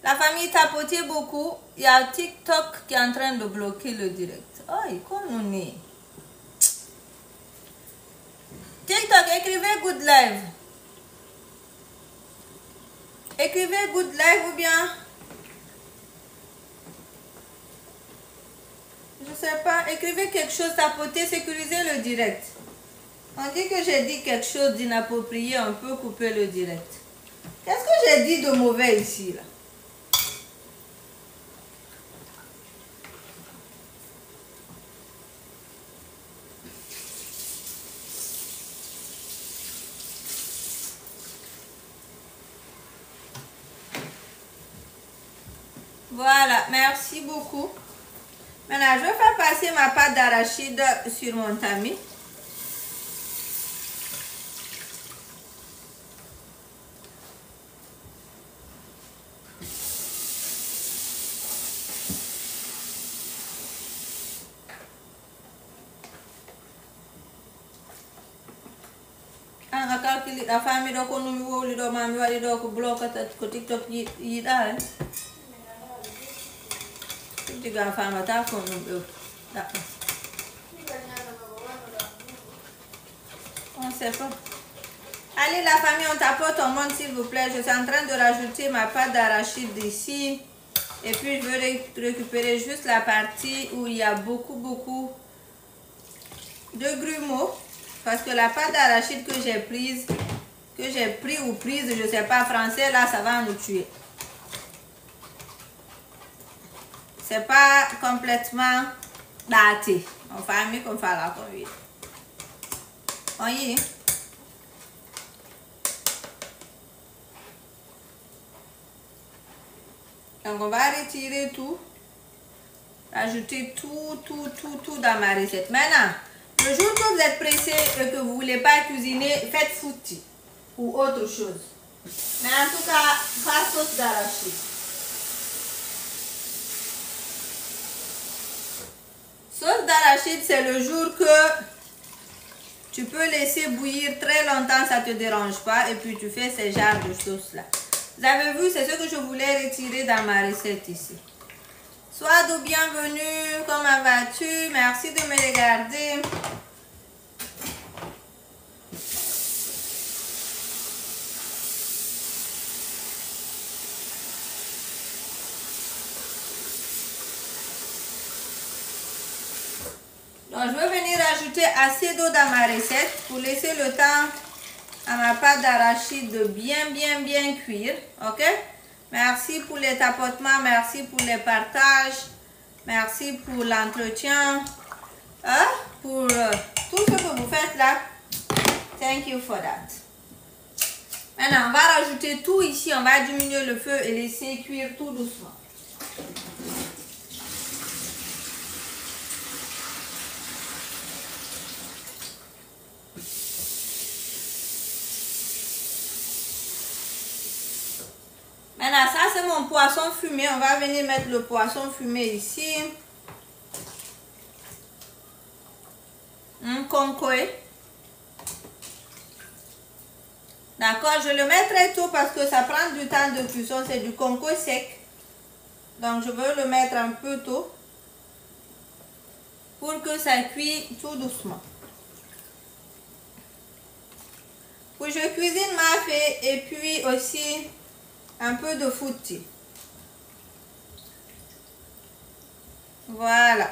La famille tapotait beaucoup. Il y a TikTok qui est en train de bloquer le direct. Oh, il connaît. TikTok, écrivez good live. Écrivez good live ou bien... Je sais pas, écrivez quelque chose, tapotez, sécurisez le direct. On dit que j'ai dit quelque chose d'inapproprié, on peut couper le direct. Qu'est-ce que j'ai dit de mauvais ici, là? Voilà, merci beaucoup. Maintenant, je vais faire passer ma pâte d'arachide sur mon tamis. La famille doit nous le demander de doit bloquer que TikTok y a. Tu vas faire ma table comme nous. D'accord. On ne sait pas. Allez la famille, on tapote, on monte s'il vous plaît. Je suis en train de rajouter ma pâte d'arachide ici. Et puis je vais récupérer juste la partie où il y a beaucoup de grumeaux. Parce que la pâte d'arachide que j'ai prise, je ne sais pas français, là ça va nous tuer. C'est pas complètement daté. On fait mieux qu'on fait la conduite. On y est. Donc on va retirer tout. Ajouter tout dans ma recette. Maintenant, le jour que vous êtes pressé et que vous ne voulez pas cuisiner, faites fouti ou autre chose. Mais en tout cas, pas sauce d'arachide. Sauce d'arachide, c'est le jour que tu peux laisser bouillir très longtemps, ça ne te dérange pas. Et puis tu fais ces genres de sauce-là. Vous avez vu, c'est ce que je voulais retirer dans ma recette ici. Sois de bienvenue, comment vas-tu? Merci de me regarder. Donc, je vais venir ajouter assez d'eau dans ma recette pour laisser le temps à ma pâte d'arachide de bien cuire. Ok? Merci pour les tapotements, merci pour les partages, merci pour l'entretien, hein? Pour tout ce que vous faites là. Thank you for that. Maintenant, on va rajouter tout ici, on va diminuer le feu et laisser cuire tout doucement. poisson fumé. On va venir mettre le poisson fumé ici. Un concoé. D'accord, je le mets très tôt parce que ça prend du temps de cuisson. C'est du concoé sec. Donc, je veux le mettre un peu tôt pour que ça cuise tout doucement. Puis, je cuisine ma fée et puis aussi un peu de fouti. Voilà.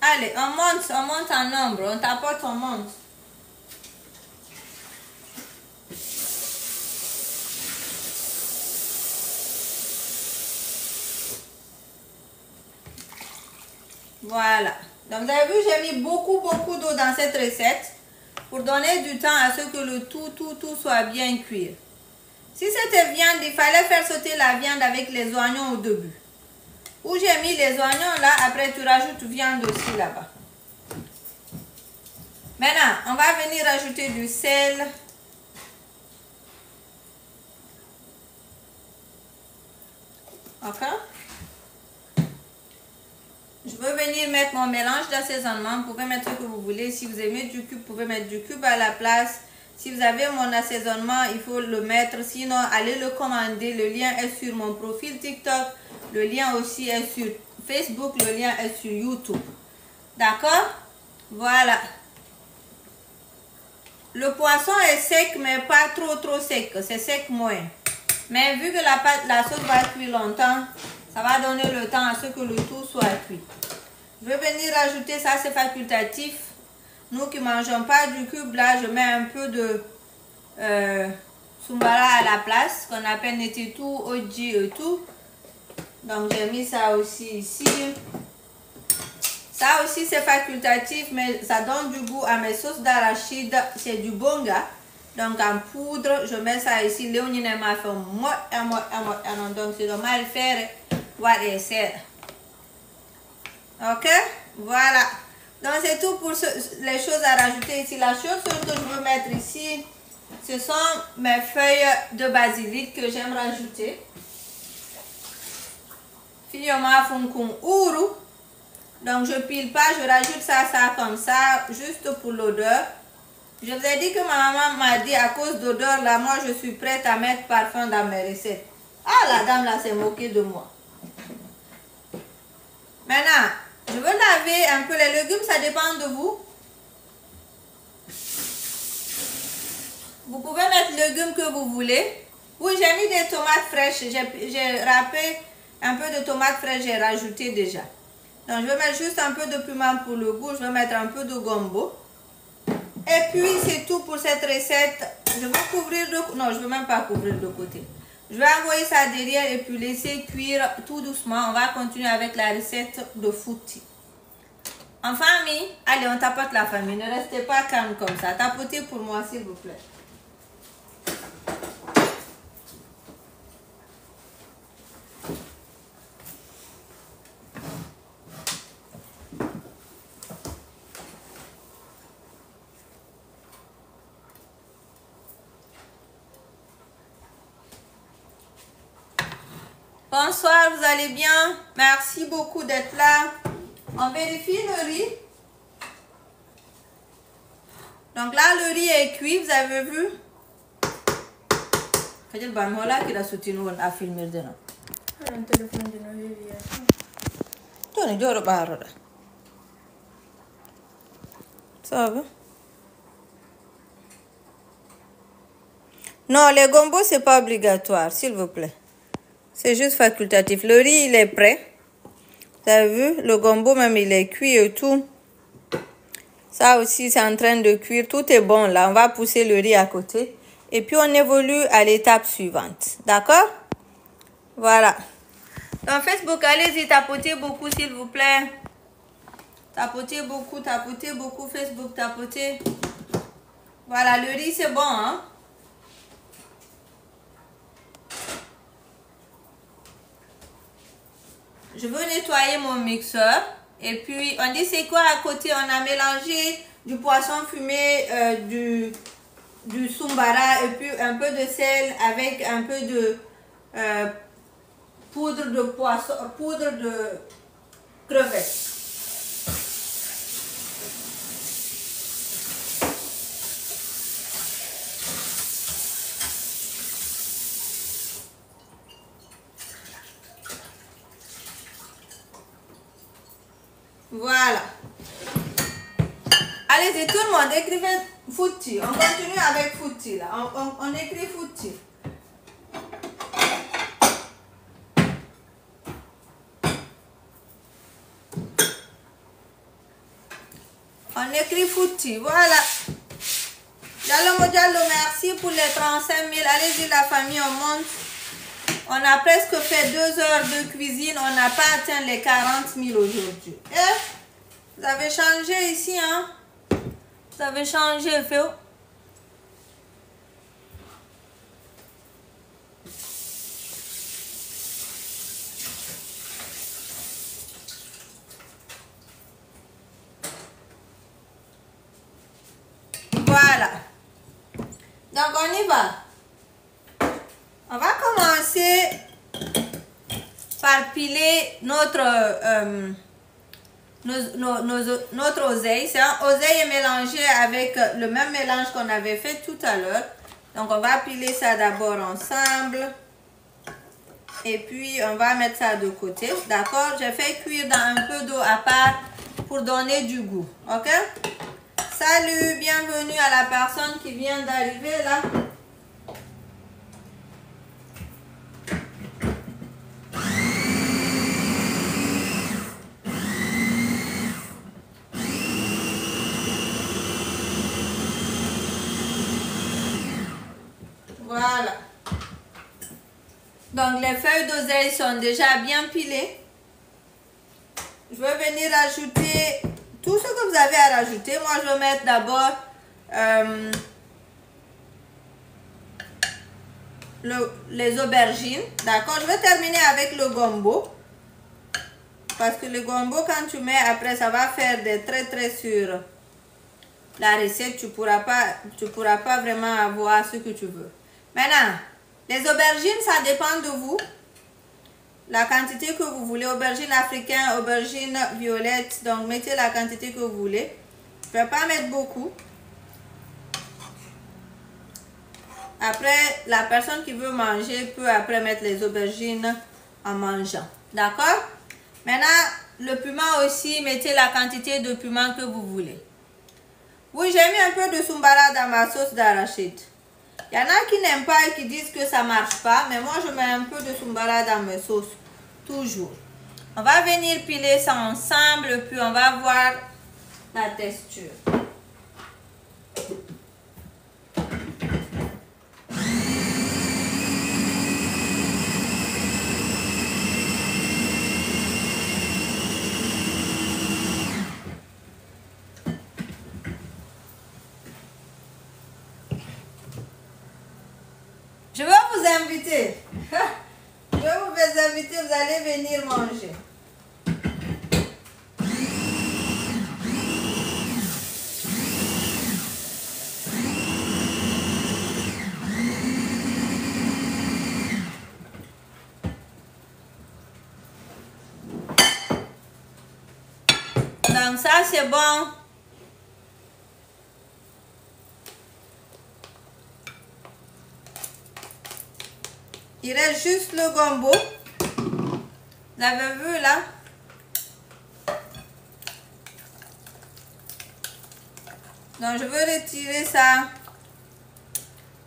Allez, on monte en nombre. On tapote, on monte. Voilà. Donc, vous avez vu, j'ai mis beaucoup d'eau dans cette recette pour donner du temps à ce que le tout soit bien cuit. Si c'était viande, il fallait faire sauter la viande avec les oignons au début. Où j'ai mis les oignons là, après tu rajoutes viande aussi là-bas. Maintenant, on va venir rajouter du sel. Ok? Je veux venir mettre mon mélange d'assaisonnement. Vous pouvez mettre ce que vous voulez. Si vous aimez du cube, vous pouvez mettre du cube à la place. Si vous avez mon assaisonnement, il faut le mettre. Sinon, allez le commander. Le lien est sur mon profil TikTok. Le lien aussi est sur Facebook. Le lien est sur YouTube. D'accord? Voilà. Le poisson est sec, mais pas trop sec. C'est sec moins. Mais vu que la sauce va cuire longtemps, ça va donner le temps à ce que le tout soit cuit. Je vais venir rajouter, ça c'est facultatif. Nous qui ne mangeons pas du cube, là, je mets un peu de sumbara à la place, qu'on appelle netetu, oji et tout. Donc j'ai mis ça aussi ici. Ça aussi c'est facultatif, mais ça donne du goût à mes sauces d'arachide. C'est du bonga. Donc en poudre, je mets ça ici. Léonine m'a fait moi, donc c'est normal faire what they said. Ok, voilà. Donc c'est tout pour les choses à rajouter ici. La chose que je veux mettre ici, ce sont mes feuilles de basilic que j'aime rajouter. Fioma funkung uru. Donc je pile pas, je rajoute ça comme ça, juste pour l'odeur. Je vous ai dit que ma maman m'a dit à cause d'odeur là, moi je suis prête à mettre parfum dans mes recettes. Ah, la dame là s'est moquée de moi. Maintenant, je veux laver un peu les légumes, ça dépend de vous. Vous pouvez mettre les légumes que vous voulez. Oui, j'ai mis des tomates fraîches, j'ai râpé un peu de tomates fraîches, j'ai rajouté déjà. Donc je vais mettre juste un peu de piment pour le goût, je vais mettre un peu de gombo. Et puis c'est tout pour cette recette. Je vais couvrir non, je ne vais même pas couvrir de côté. Je vais envoyer ça derrière et puis laisser cuire tout doucement. On va continuer avec la recette de fouti. En famille, allez, on tapote la famille. Ne restez pas calme comme ça. Tapotez pour moi, s'il vous plaît. Bonsoir, vous allez bien? Merci beaucoup d'être là. On vérifie le riz. Donc là, le riz est cuit, vous avez vu? Kajal Banhola qui a soutenu à filmer dedans. Un téléphone de Noël. Tony Doro Barra. Ça va? Non, les gombos, c'est pas obligatoire, s'il vous plaît. C'est juste facultatif. Le riz, il est prêt. Vous avez vu? Le gombo, même, il est cuit et tout. Ça aussi, c'est en train de cuire. Tout est bon, là. On va pousser le riz à côté. Et puis, on évolue à l'étape suivante. D'accord? Voilà. Dans Facebook, allez-y, tapotez beaucoup, s'il vous plaît. Tapotez beaucoup, Facebook, tapotez. Voilà, le riz, c'est bon, hein? Je veux nettoyer mon mixeur. Et puis, on dit c'est quoi à côté? On a mélangé du poisson fumé, du Sumbara et puis un peu de sel avec un peu de poudre de poisson, poudre de crevettes. Voilà. Allez-y, tout le monde, écrivez Fouti. On continue avec Fouti là. On écrit Fouti. On écrit Fouti. Voilà. Diallo Diallo, merci pour les 35 000. Allez-y, la famille, on monte. On a presque fait 2 heures de cuisine. On n'a pas atteint les 40 000 aujourd'hui. Vous avez changé ici, hein? Vous avez changé, Féo. Voilà. Donc, on y va. On va commencer par piler notre oseille. C'est un oseille mélangé avec le même mélange qu'on avait fait tout à l'heure. Donc, on va piler ça d'abord ensemble. Et puis, on va mettre ça de côté. D'accord? J'ai fait cuire dans un peu d'eau à part pour donner du goût. Ok? Salut, bienvenue à la personne qui vient d'arriver là. Voilà. Donc les feuilles d'oseille sont déjà bien pilées. Je vais venir ajouter tout ce que vous avez à rajouter. Moi, je vais mettre d'abord les aubergines. D'accord? Je vais terminer avec le gombo. Parce que le gombo, quand tu mets après, ça va faire des traits sur la recette. Tu pourras pas vraiment avoir ce que tu veux. Maintenant, les aubergines, ça dépend de vous. La quantité que vous voulez, aubergine africaine, aubergine violette, donc mettez la quantité que vous voulez. Je ne vais pas mettre beaucoup. Après, la personne qui veut manger peut après mettre les aubergines en mangeant. D'accord? Maintenant, le piment aussi, mettez la quantité de piment que vous voulez. Oui, j'ai mis un peu de Sumbara dans ma sauce d'arachide. Il y en a qui n'aiment pas et qui disent que ça ne marche pas, mais moi je mets un peu de Sumbara dans mes sauces, toujours. On va venir piler ça ensemble, puis on va voir la texture. Je vais vous inviter. Je vais vous inviter, vous allez venir manger. Donc ça c'est bon. Il reste juste le gombo. Vous avez vu là? Donc je veux retirer ça.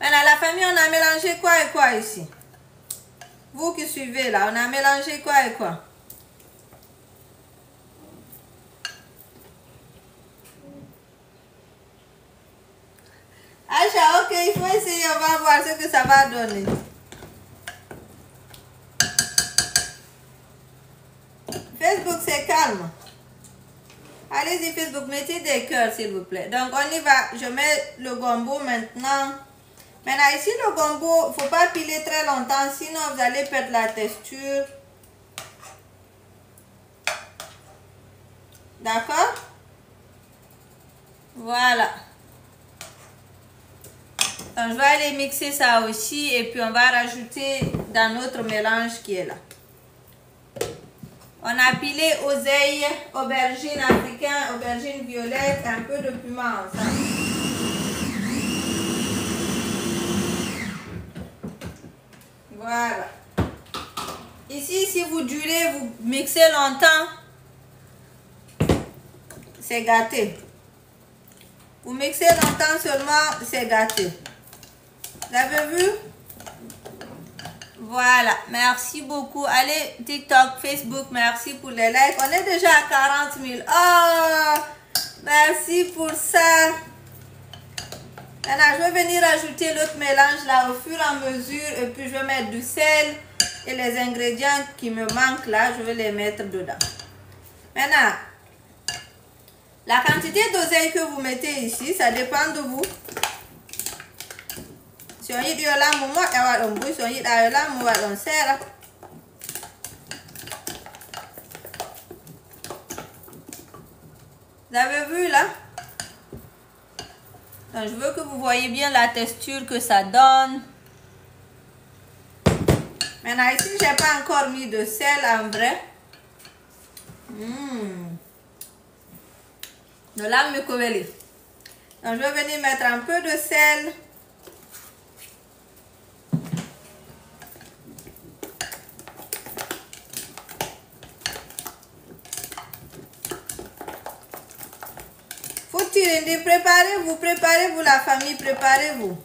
Maintenant la famille, on a mélangé quoi et quoi ici? Vous qui suivez là, on a mélangé quoi et quoi? Acha, ok, il faut essayer, on va voir ce que ça va donner. Facebook, c'est calme. Allez-y, Facebook, mettez des cœurs, s'il vous plaît. Donc, on y va. Je mets le gombo maintenant. Maintenant, ici, le gombo, il ne faut pas piler très longtemps, sinon vous allez perdre la texture. D'accord? Voilà. Donc, je vais aller mixer ça aussi et puis on va rajouter dans notre mélange qui est là. On a pilé oseille, aubergine africaine, aubergine violette, un peu de piment ensemble. Voilà. Ici, si vous durez, vous mixez longtemps, c'est gâté. Vous mixez longtemps seulement, c'est gâté. Vous avez vu? Voilà, merci beaucoup. Allez, TikTok, Facebook, merci pour les likes. On est déjà à 40 000. Oh, merci pour ça. Maintenant, je vais venir ajouter l'autre mélange là au fur et à mesure. Et puis, je vais mettre du sel. Et les ingrédients qui me manquent là, je vais les mettre dedans. Maintenant, la quantité d'oseille que vous mettez ici, ça dépend de vous. Si on y là, moi, on bouille, si on y là, moi, on sert. Vous avez vu là? Donc, je veux que vous voyez bien la texture que ça donne. Maintenant, ici, je n'ai pas encore mis de sel en vrai. De là, me coller. Donc, je vais venir mettre un peu de sel. Faut tirer, préparez-vous la famille, préparez-vous.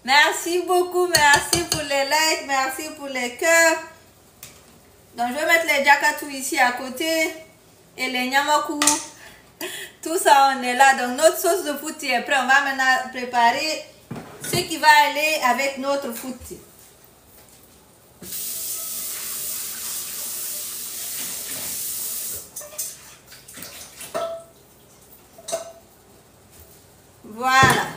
Merci beaucoup, merci pour les likes, merci pour les cœurs. Donc, je vais mettre les jakatou ici à côté et les nyamakou. Tout ça, on est là. Donc, notre sauce de fouti est prête. On va maintenant préparer ce qui va aller avec notre fouti. Voilà.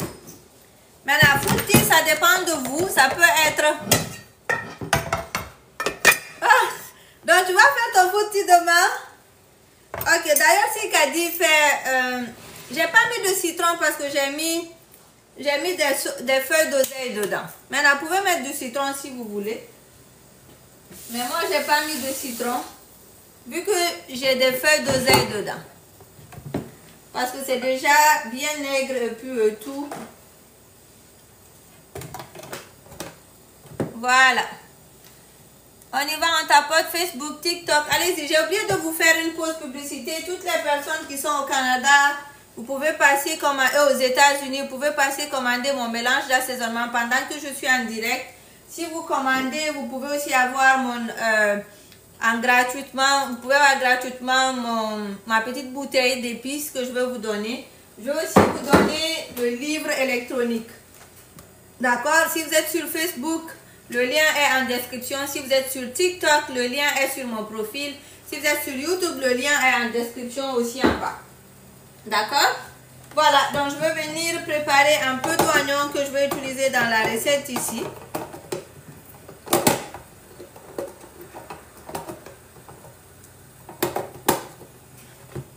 Maintenant, fouti, ça dépend de vous. Ça peut être... Donc, tu vas faire ton fouti demain? Ok, d'ailleurs, si Kadi fait... j'ai pas mis de citron parce que j'ai mis des feuilles d'oseille dedans. Maintenant, vous pouvez mettre du citron si vous voulez. Mais moi, j'ai pas mis de citron. Vu que j'ai des feuilles d'oseille dedans. Parce que c'est déjà bien aigre et puis tout. Voilà. On y va, on tapote Facebook, TikTok. Allez-y, j'ai oublié de vous faire une pause publicité. Toutes les personnes qui sont au Canada, vous pouvez passer commander, aux États-Unis, vous pouvez passer commander mon mélange d'assaisonnement pendant que je suis en direct. Si vous commandez, vous pouvez aussi avoir gratuitement, vous pouvez avoir gratuitement ma petite bouteille d'épices que je vais vous donner. Je vais aussi vous donner le livre électronique. D'accord? Si vous êtes sur Facebook, le lien est en description. Si vous êtes sur TikTok, le lien est sur mon profil. Si vous êtes sur YouTube, le lien est en description aussi en bas. D'accord? Voilà, donc je vais venir préparer un peu d'oignon que je vais utiliser dans la recette ici.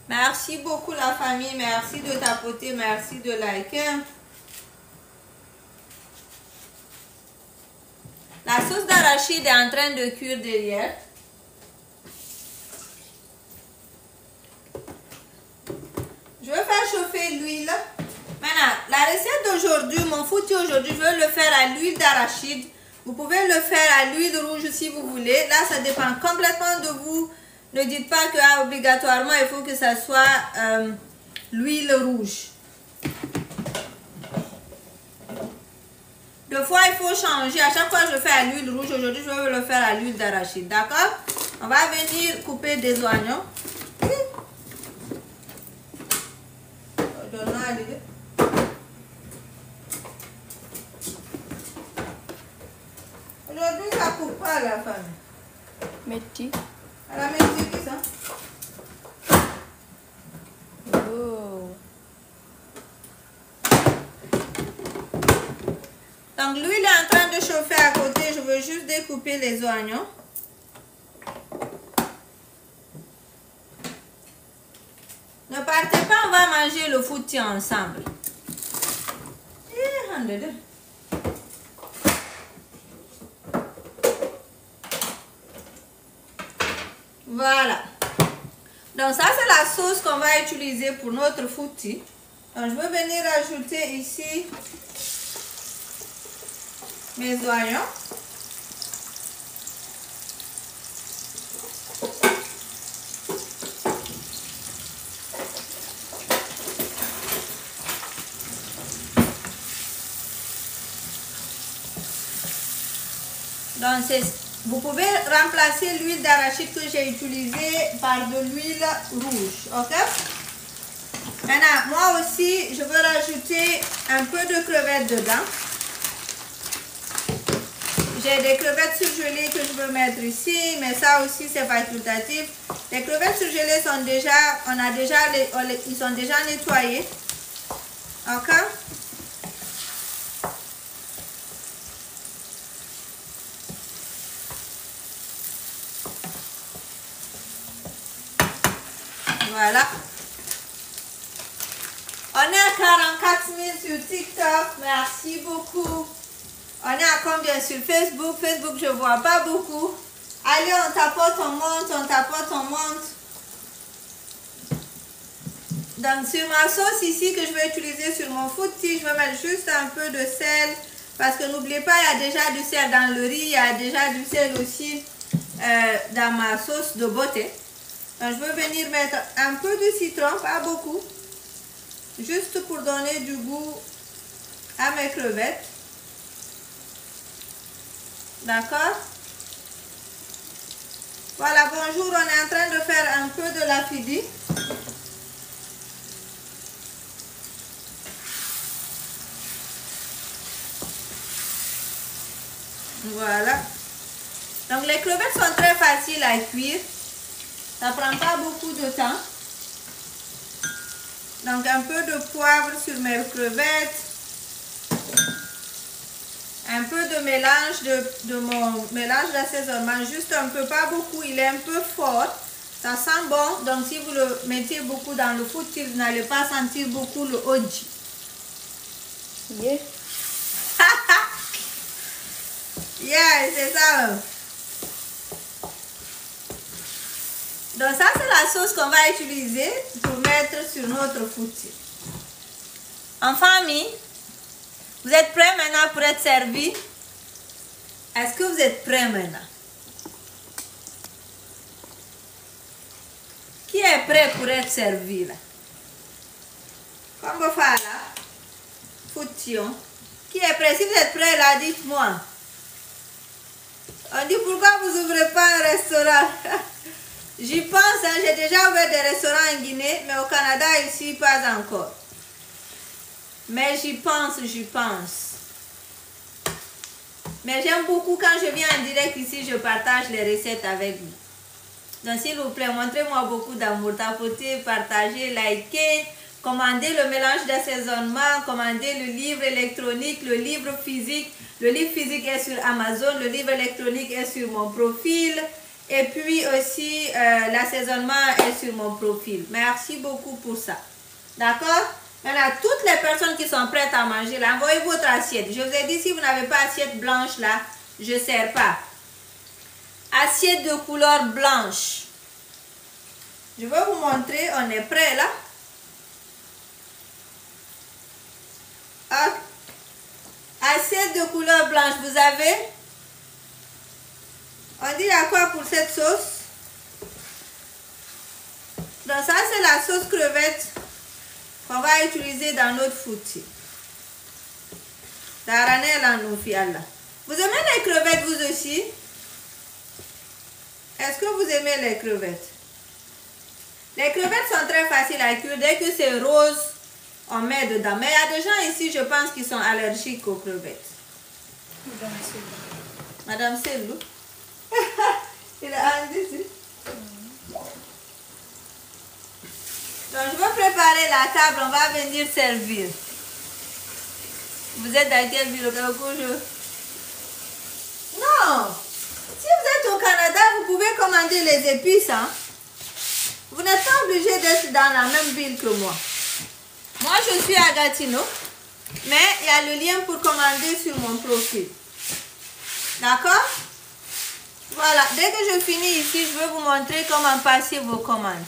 Merci beaucoup la famille, merci de tapoter, merci de liker. La sauce d'arachide est en train de cuire derrière. Je vais faire chauffer l'huile. Maintenant, la recette d'aujourd'hui, mon fouti aujourd'hui, je vais le faire à l'huile d'arachide. Vous pouvez le faire à l'huile rouge si vous voulez. Là, ça dépend complètement de vous. Ne dites pas que obligatoirement, il faut que ça soit l'huile rouge. Deux fois, il faut changer. À chaque fois, je fais à l'huile rouge. Aujourd'hui, je vais le faire à l'huile d'arachide. D'accord? On va venir couper des oignons. Aujourd'hui, ça ne coupe pas la famille. Metti. À la métier, qui ça? Oh. Donc, l'huile est en train de chauffer à côté. Je veux juste découper les oignons. Ne Ne partez pas, on va manger le fouti ensemble. Voilà. Donc ça c'est la sauce qu'on va utiliser pour notre fouti. Donc je vais venir ajouter ici mes oignons. Donc vous pouvez remplacer l'huile d'arachide que j'ai utilisée par de l'huile rouge, ok? Maintenant, moi aussi, je veux rajouter un peu de crevettes dedans. J'ai des crevettes surgelées que je veux mettre ici, mais ça aussi c'est facultatif. Les crevettes surgelées sont déjà, ils sont déjà nettoyés, ok? Voilà. On est à 44 000 sur TikTok. Merci beaucoup. On est à combien sur Facebook? Facebook, je ne vois pas beaucoup. Allez, on tapote, on monte, on tapote, on monte. Donc, sur ma sauce ici que je vais utiliser sur mon fouti, je vais mettre juste un peu de sel. Parce que n'oubliez pas, il y a déjà du sel dans le riz. Il y a déjà du sel aussi dans ma sauce de beauté. Donc, je vais venir mettre un peu de citron, pas beaucoup. Juste pour donner du goût à mes crevettes. D'accord? Voilà, bonjour, on est en train de faire un peu de l'afidi. Voilà. Donc les crevettes sont très faciles à cuire. Ça ne prend pas beaucoup de temps. Donc un peu de poivre sur mes crevettes. Un peu de mélange de mon mélange d'assaisonnement. Juste un peu, pas beaucoup. Il est un peu fort. Ça sent bon. Donc si vous le mettez beaucoup dans le fouti, vous n'allez pas sentir beaucoup le oji. Yeah. Yeah, c'est ça. Donc ça c'est la sauce qu'on va utiliser pour mettre sur notre fouti. En famille, vous êtes prêts maintenant pour être servi? Est-ce que vous êtes prêts maintenant? Qui est prêt pour être servi là? Comme vous faites là? Foution. Qui est prêt? Si vous êtes prêts là, dites-moi. On dit pourquoi vous n'ouvrez pas un restaurant? J'y pense, hein, j'ai déjà ouvert des restaurants en Guinée, mais au Canada, ici, pas encore. Mais j'y pense, j'y pense. Mais j'aime beaucoup quand je viens en direct ici, je partage les recettes avec vous. Donc s'il vous plaît, montrez-moi beaucoup d'amour. Tapotez, partagez, likez, commandez le mélange d'assaisonnement, commandez le livre électronique, le livre physique. Le livre physique est sur Amazon, le livre électronique est sur mon profil. Et puis aussi, l'assaisonnement est sur mon profil. Merci beaucoup pour ça. D'accord? Maintenant, toutes les personnes qui sont prêtes à manger, là, envoyez votre assiette. Je vous ai dit, si vous n'avez pas assiette blanche, là, je ne sers pas. Assiette de couleur blanche. Je vais vous montrer, on est prêt là. Okay. Assiette de couleur blanche, vous avez? On dit à quoi pour cette sauce? Donc ça c'est la sauce crevette qu'on va utiliser dans notre fouti. Vous aimez les crevettes vous aussi? Est-ce que vous aimez les crevettes? Les crevettes sont très faciles à cuire. Dès que c'est rose, on met dedans. Mais il y a des gens ici, je pense, qui sont allergiques aux crevettes. Madame Selou. Il a dit. Donc, je vais préparer la table. On va venir servir. Vous êtes dans quel bureau? Non. Si vous êtes au Canada, vous pouvez commander les épices. Hein? Vous Vous n'êtes pas obligé d'être dans la même ville que moi. Moi, je suis à Gatineau, mais il y a le lien pour commander sur mon profil. D'accord? Voilà, dès que je finis ici, je vais vous montrer comment passer vos commandes.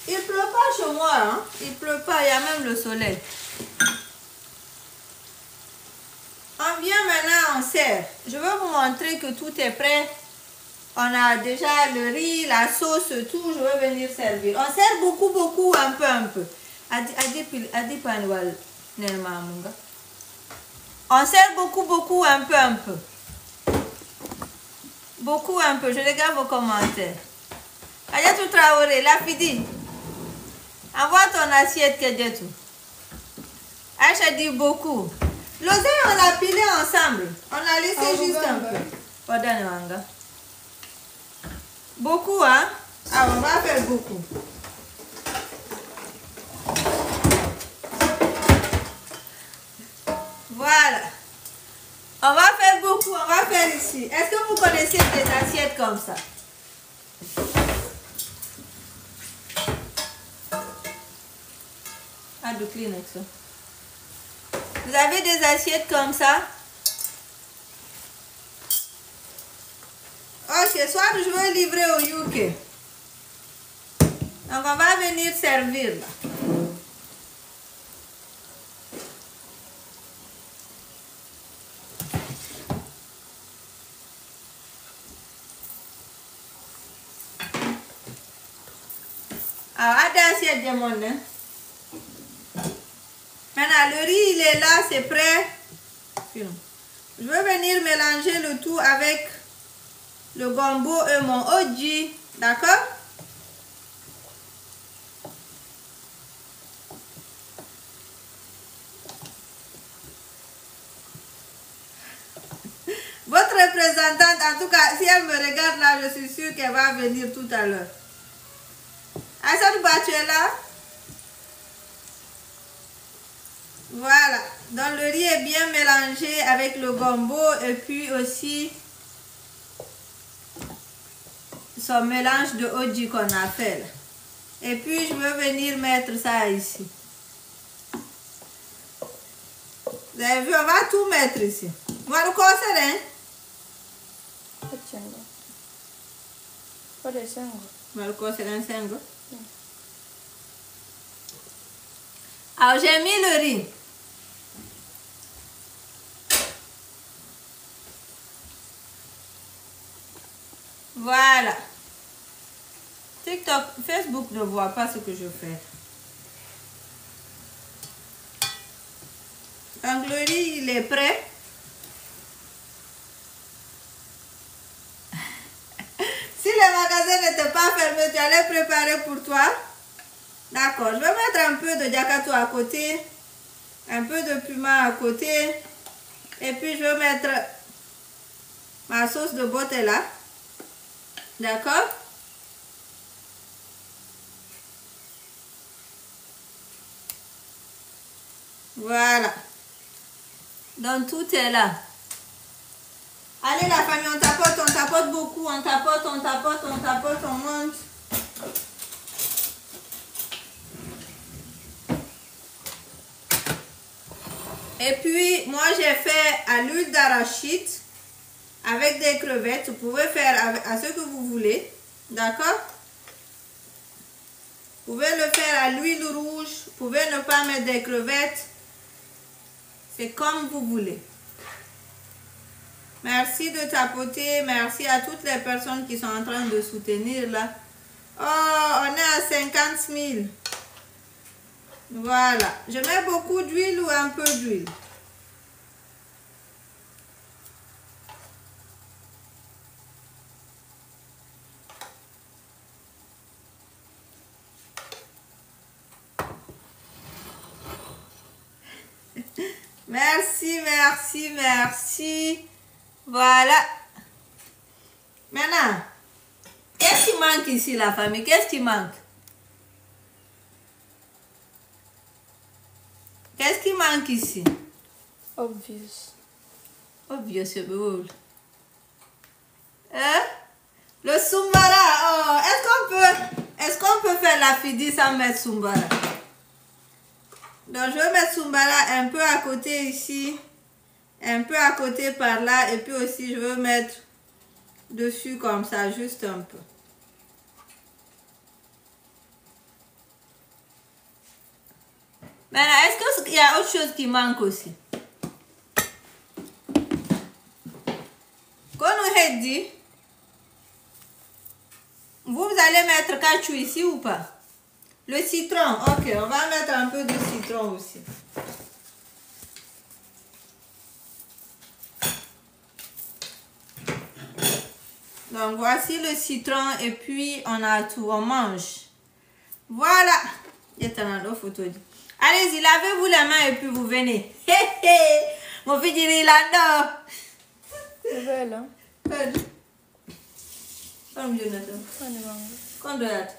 Il pleut pas chez moi, hein? Il pleut pas, il y a même le soleil. On vient maintenant, on sert. Je vais vous montrer que tout est prêt. On a déjà le riz, la sauce, tout. Je vais venir servir. On sert beaucoup, un peu. On sert beaucoup, un peu. Beaucoup, un peu. Je regarde vos commentaires. Kadjatou Traoré, la Fidi. Envoie ton assiette, Kadjatou. Aïcha dit beaucoup. L'oseille, on l'a pilé ensemble. On l'a laissé juste un peu. Beaucoup, hein? Ah, on va faire beaucoup. Voilà. On va faire beaucoup, on va faire ici. Est-ce que vous connaissez des assiettes comme ça? Ah, de Kleenex. Vous avez des assiettes comme ça? Ok, soit je vais livrer au UK. Donc on va venir servir là. Alors, assiette de mon hein. Maintenant, le riz, il est là, c'est prêt. Je vais venir mélanger le tout avec le gombo et mon oji. D'accord? Votre représentante, en tout cas, si elle me regarde là, je suis sûre qu'elle va venir tout à l'heure. Aïssatou, tu es là? Voilà. Donc le riz est bien mélangé avec le gombo et puis aussi son mélange de oji qu'on a fait là. Et puis je vais venir mettre ça ici. Vous avez vu, on va tout mettre ici. Voilà quoi c'est hein? Voilà quoi c'est un sengo. Alors j'ai mis le riz. Voilà. TikTok, Facebook ne voit pas ce que je fais. Donc le riz, il est prêt. Si les magasins n'étaient pas fermés, tu allais préparer pour toi. D'accord, je vais mettre un peu de jakato à côté. Un peu de piment à côté. Et puis je vais mettre ma sauce de botella. D'accord? Voilà. Donc tout est là. Allez la famille, on tapote beaucoup, on tapote, on monte. Et puis, moi j'ai fait à l'huile d'arachide avec des crevettes. Vous pouvez faire à ce que vous voulez. D'accord? Vous pouvez le faire à l'huile rouge. Vous pouvez ne pas mettre des crevettes. C'est comme vous voulez. Merci de tapoter. Merci à toutes les personnes qui sont en train de soutenir là. Oh, on est à 50 000. Voilà. Je mets beaucoup d'huile ou un peu d'huile. Merci, merci, merci. Voilà. Maintenant, qu'est-ce qui manque ici, la famille? Qu'est-ce qui manque? Qu'est-ce qui manque ici? Obvious. Obvious, c'est beau. Hein? Le sous-marin. Oh, est-ce qu'on faire la fidi sans mettre Sumbara. Donc je vais mettre Sumbara un peu à côté ici. Un peu à côté par là. Et puis aussi je veux mettre dessus comme ça, juste un peu. Maintenant, est-ce qu'il y a autre chose qui manque aussi? Comme on a dit, vous allez mettre cachou ici ou pas? Le citron, ok, on va mettre un peu de citron aussi. Donc voici le citron et puis on a tout, on mange. Voilà. Allez-y, lavez-vous les mains et puis vous venez. Mon fils dit il adore. C'est belle, hein? Comme Jonathan. Quand doit être?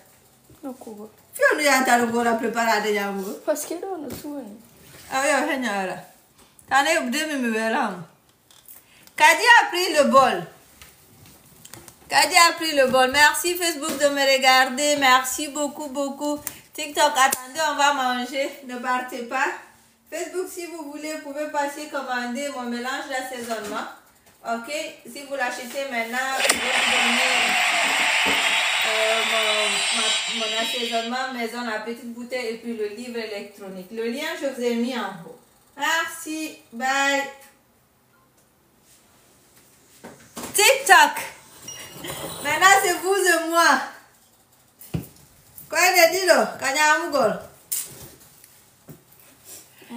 Non, quoi? Fion nous a la préparer de jambo. Parce que là, on a tout. Ah oui, on a là. T'en es au demi me verra. Kadi a pris le bol. Kadi a pris le bol. Merci Facebook de me regarder. Merci beaucoup, beaucoup. TikTok, attendez, on va manger. Ne partez pas. Facebook, si vous voulez, vous pouvez passer commander mon mélange d'assaisonnement. Ok, si vous l'achetez maintenant, je vais vous donner mon assaisonnement maison, la petite bouteille et puis le livre électronique. Le lien, je vous ai mis en haut. Merci, bye. TikTok. Maintenant, c'est vous et moi. Quoi est-ce que dit Kanyamugol.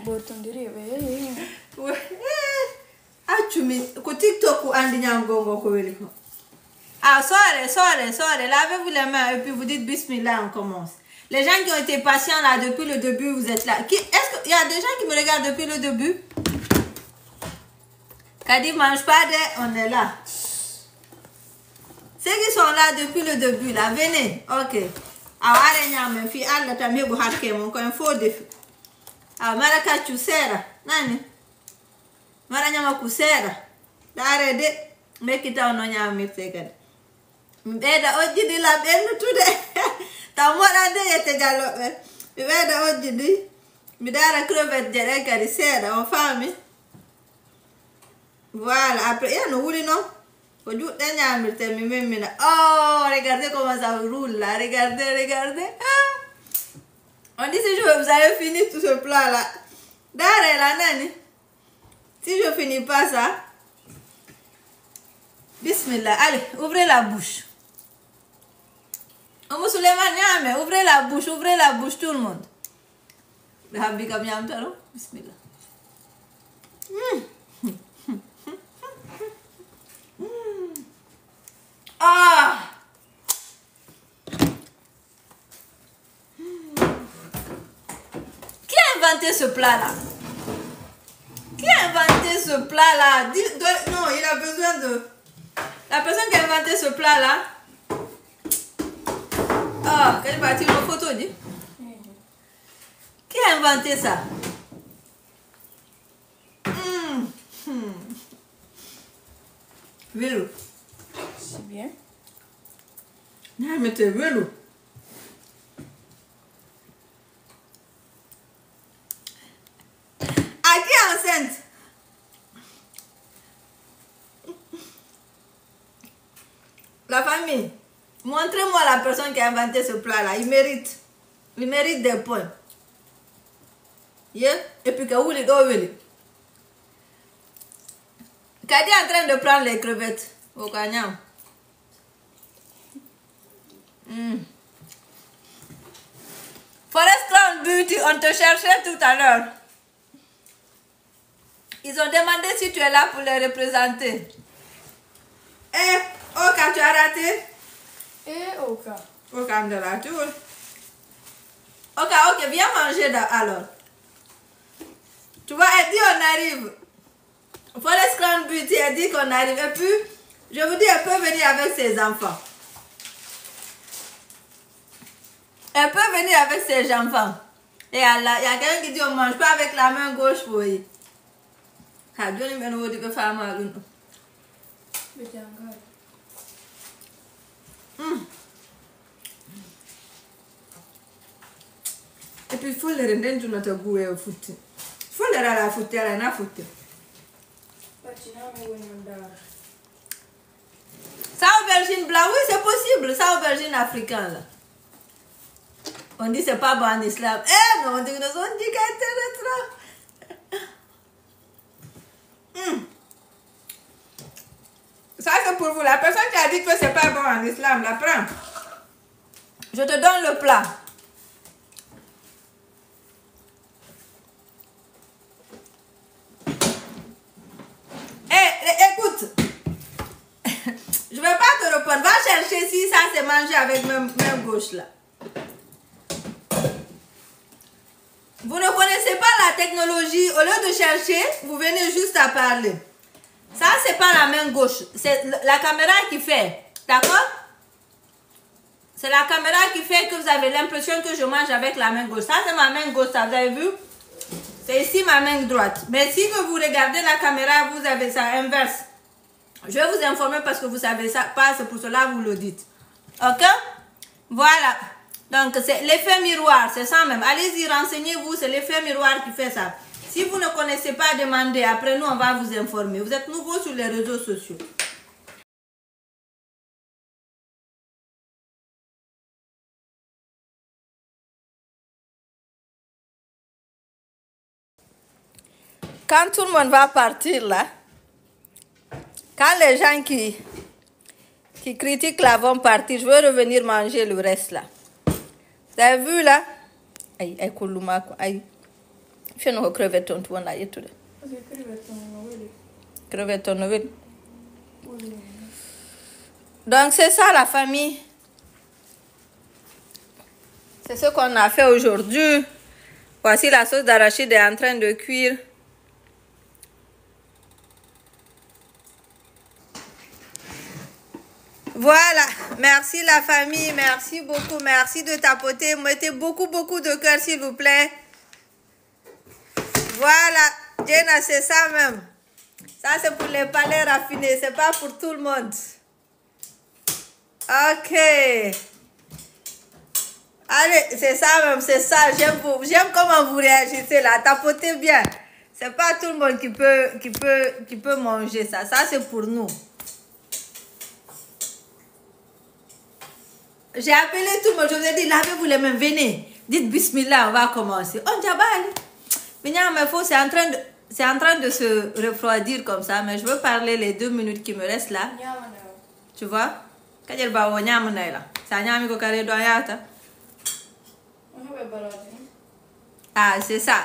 Botton de rêve. Ah, tu mets. Ko TikTok ou Andi Nyangongo ko weliko. Ah, sorry. Lavez-vous les mains et puis vous dites Bismillah, on commence. Les gens qui ont été patients là depuis le début, vous êtes là. Est-ce qu'il y a des gens qui me regardent depuis le début? Kadi mange pas de, on est là. Ceux qui sont là depuis le début, là, venez. Ok. Ah, allez, fi alla tamé bu hakke mon ko fo defi. Ah, maraka tu sera. Nani? Mara nyama ku sera. Dare de mekita ono nyama tegade. Mbeda ojidi la benu tude. Ta mona de yete jalobe. Mbeda ojidi. Mi dara crevette jere kadi sera on fami. Voilà, après il y a no wuli non. Oh, regardez comment ça roule là. Regardez. Ah. On dit si vous avez fini tout ce plat là. D'arrêt là, nani. Si je finis pas ça. Bismillah. Allez, ouvrez la bouche. Ouvrez la bouche tout le monde. Bismillah. Ah! Qui a inventé ce plat-là? Non, il a besoin de... La personne qui a inventé ce plat-là... Ah, quelle partie de photo dit? Qui a inventé ça? Vélo. C'est bien. Non, mais t'es vélo. À qui est enceinte? La famille. Montrez-moi la personne qui a inventé ce plat-là. Il mérite des points. Yeah? Et puis, où les gars, Kadi est en train de prendre les crevettes au Kanyam. Forest Crown Beauty, on te cherchait tout à l'heure. Ils ont demandé si tu es là pour les représenter. Eh, Oka, tu as raté? Oka. Oka, on a raté. Ok, viens manger alors. Tu vois, elle dit on arrive. Forest Crown Beauty a dit qu'on arrive. Et puis, je vous dis, elle peut venir avec ses enfants. Elle peut venir avec ses enfants. Et Allah, il y a quelqu'un qui dit on ne mange pas avec la main gauche pour y. Et puis, il faut le rendre dans notre goût et au foot. Il faut le rendre à la foot, à la foot. Ça, aubergine blanc, oui, c'est possible. Ça, aubergine africain, là. On dit c'est pas bon en islam. Eh, mais on dit que nous on dit qu'elle est Ça, c'est pour vous. La personne qui a dit que c'est pas bon en islam, la prends. Je te donne le plat. Écoute. Je vais pas te répondre. Va chercher si ça c'est mangé avec main gauche là. Vous ne connaissez pas la technologie. Au lieu de chercher, vous venez juste à parler. Ça, c'est pas la main gauche. C'est la caméra qui fait. D'accord? C'est la caméra qui fait que vous avez l'impression que je mange avec la main gauche. Ça, c'est ma main gauche. Ça, vous avez vu? C'est ici ma main droite. Mais si vous regardez la caméra, vous avez ça inverse. Je vais vous informer parce que vous savez ça pas. C'est pour cela que vous le dites. Ok? Voilà. Donc, c'est l'effet miroir, c'est ça même. Allez-y, renseignez-vous, c'est l'effet miroir qui fait ça. Si vous ne connaissez pas, demandez. Après nous, on va vous informer. Vous êtes nouveau sur les réseaux sociaux. Quand tout le monde va partir, là, quand les gens qui critiquent là vont partir, je veux revenir manger le reste, là. Vous avez vu là? Aïe, aïe, Koulouma, aïe. Je ne veux crever ton toit là, tout. Crever ton nouvelle. Donc, c'est ça la famille. C'est ce qu'on a fait aujourd'hui. Voici la sauce d'arachide est en train de cuire. Voilà, merci la famille, merci beaucoup, merci de tapoter, mettez beaucoup de cœur s'il vous plaît. Voilà, Jenna, c'est ça même. Ça c'est pour les palais raffinés, c'est pas pour tout le monde. Ok. Allez, c'est ça même, c'est ça, j'aime comment vous réagissez là, tapotez bien. C'est pas tout le monde qui peut manger ça, ça c'est pour nous. J'ai appelé tout le monde, je vous ai dit, lavez-vous les mains, venez. Dites bismillah, on va commencer. On jabal. C'est en train de se refroidir comme ça, mais je veux parler les 2 minutes qui me restent là. Tu vois? Ah, c'est ça.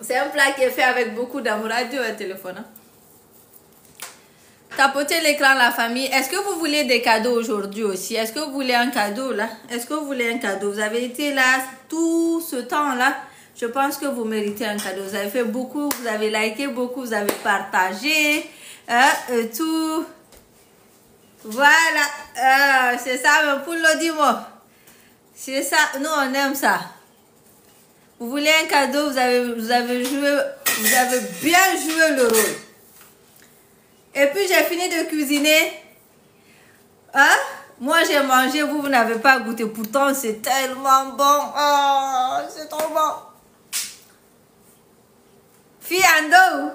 C'est un plat qui est fait avec beaucoup d'amour. Radio et téléphone. Hein? Tapotez l'écran, la famille. Est-ce que vous voulez des cadeaux aujourd'hui aussi? Est-ce que vous voulez un cadeau là? Est-ce que vous voulez un cadeau? Vous avez été là tout ce temps-là. Je pense que vous méritez un cadeau. Vous avez fait beaucoup, vous avez liké beaucoup, vous avez partagé. Tout. Voilà. C'est ça, pour l'audio. C'est ça. Nous, on aime ça. Vous voulez un cadeau, vous avez bien joué le rôle. Et puis j'ai fini de cuisiner. Hein? Moi j'ai mangé, vous n'avez pas goûté. Pourtant c'est tellement bon. Oh, c'est trop bon. Fiando.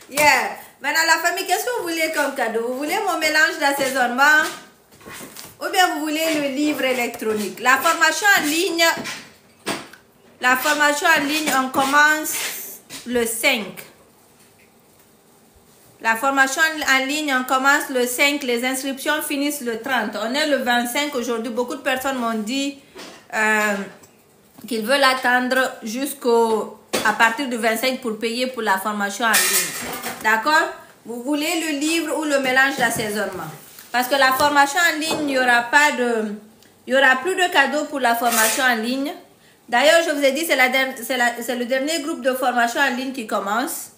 Yeah. Maintenant la famille, qu'est-ce que vous voulez comme cadeau? Vous voulez mon mélange d'assaisonnement? Ou bien vous voulez le livre électronique? La formation en ligne, on commence le 5. La formation en ligne, on commence le 5, les inscriptions finissent le 30. On est le 25 aujourd'hui. Beaucoup de personnes m'ont dit qu'ils veulent attendre à partir du 25 pour payer pour la formation en ligne. D'accord? Vous voulez le livre ou le mélange d'assaisonnement? Parce que la formation en ligne, il n'y aura plus de cadeaux pour la formation en ligne. D'ailleurs, je vous ai dit, c'est le dernier groupe de formation en ligne qui commence.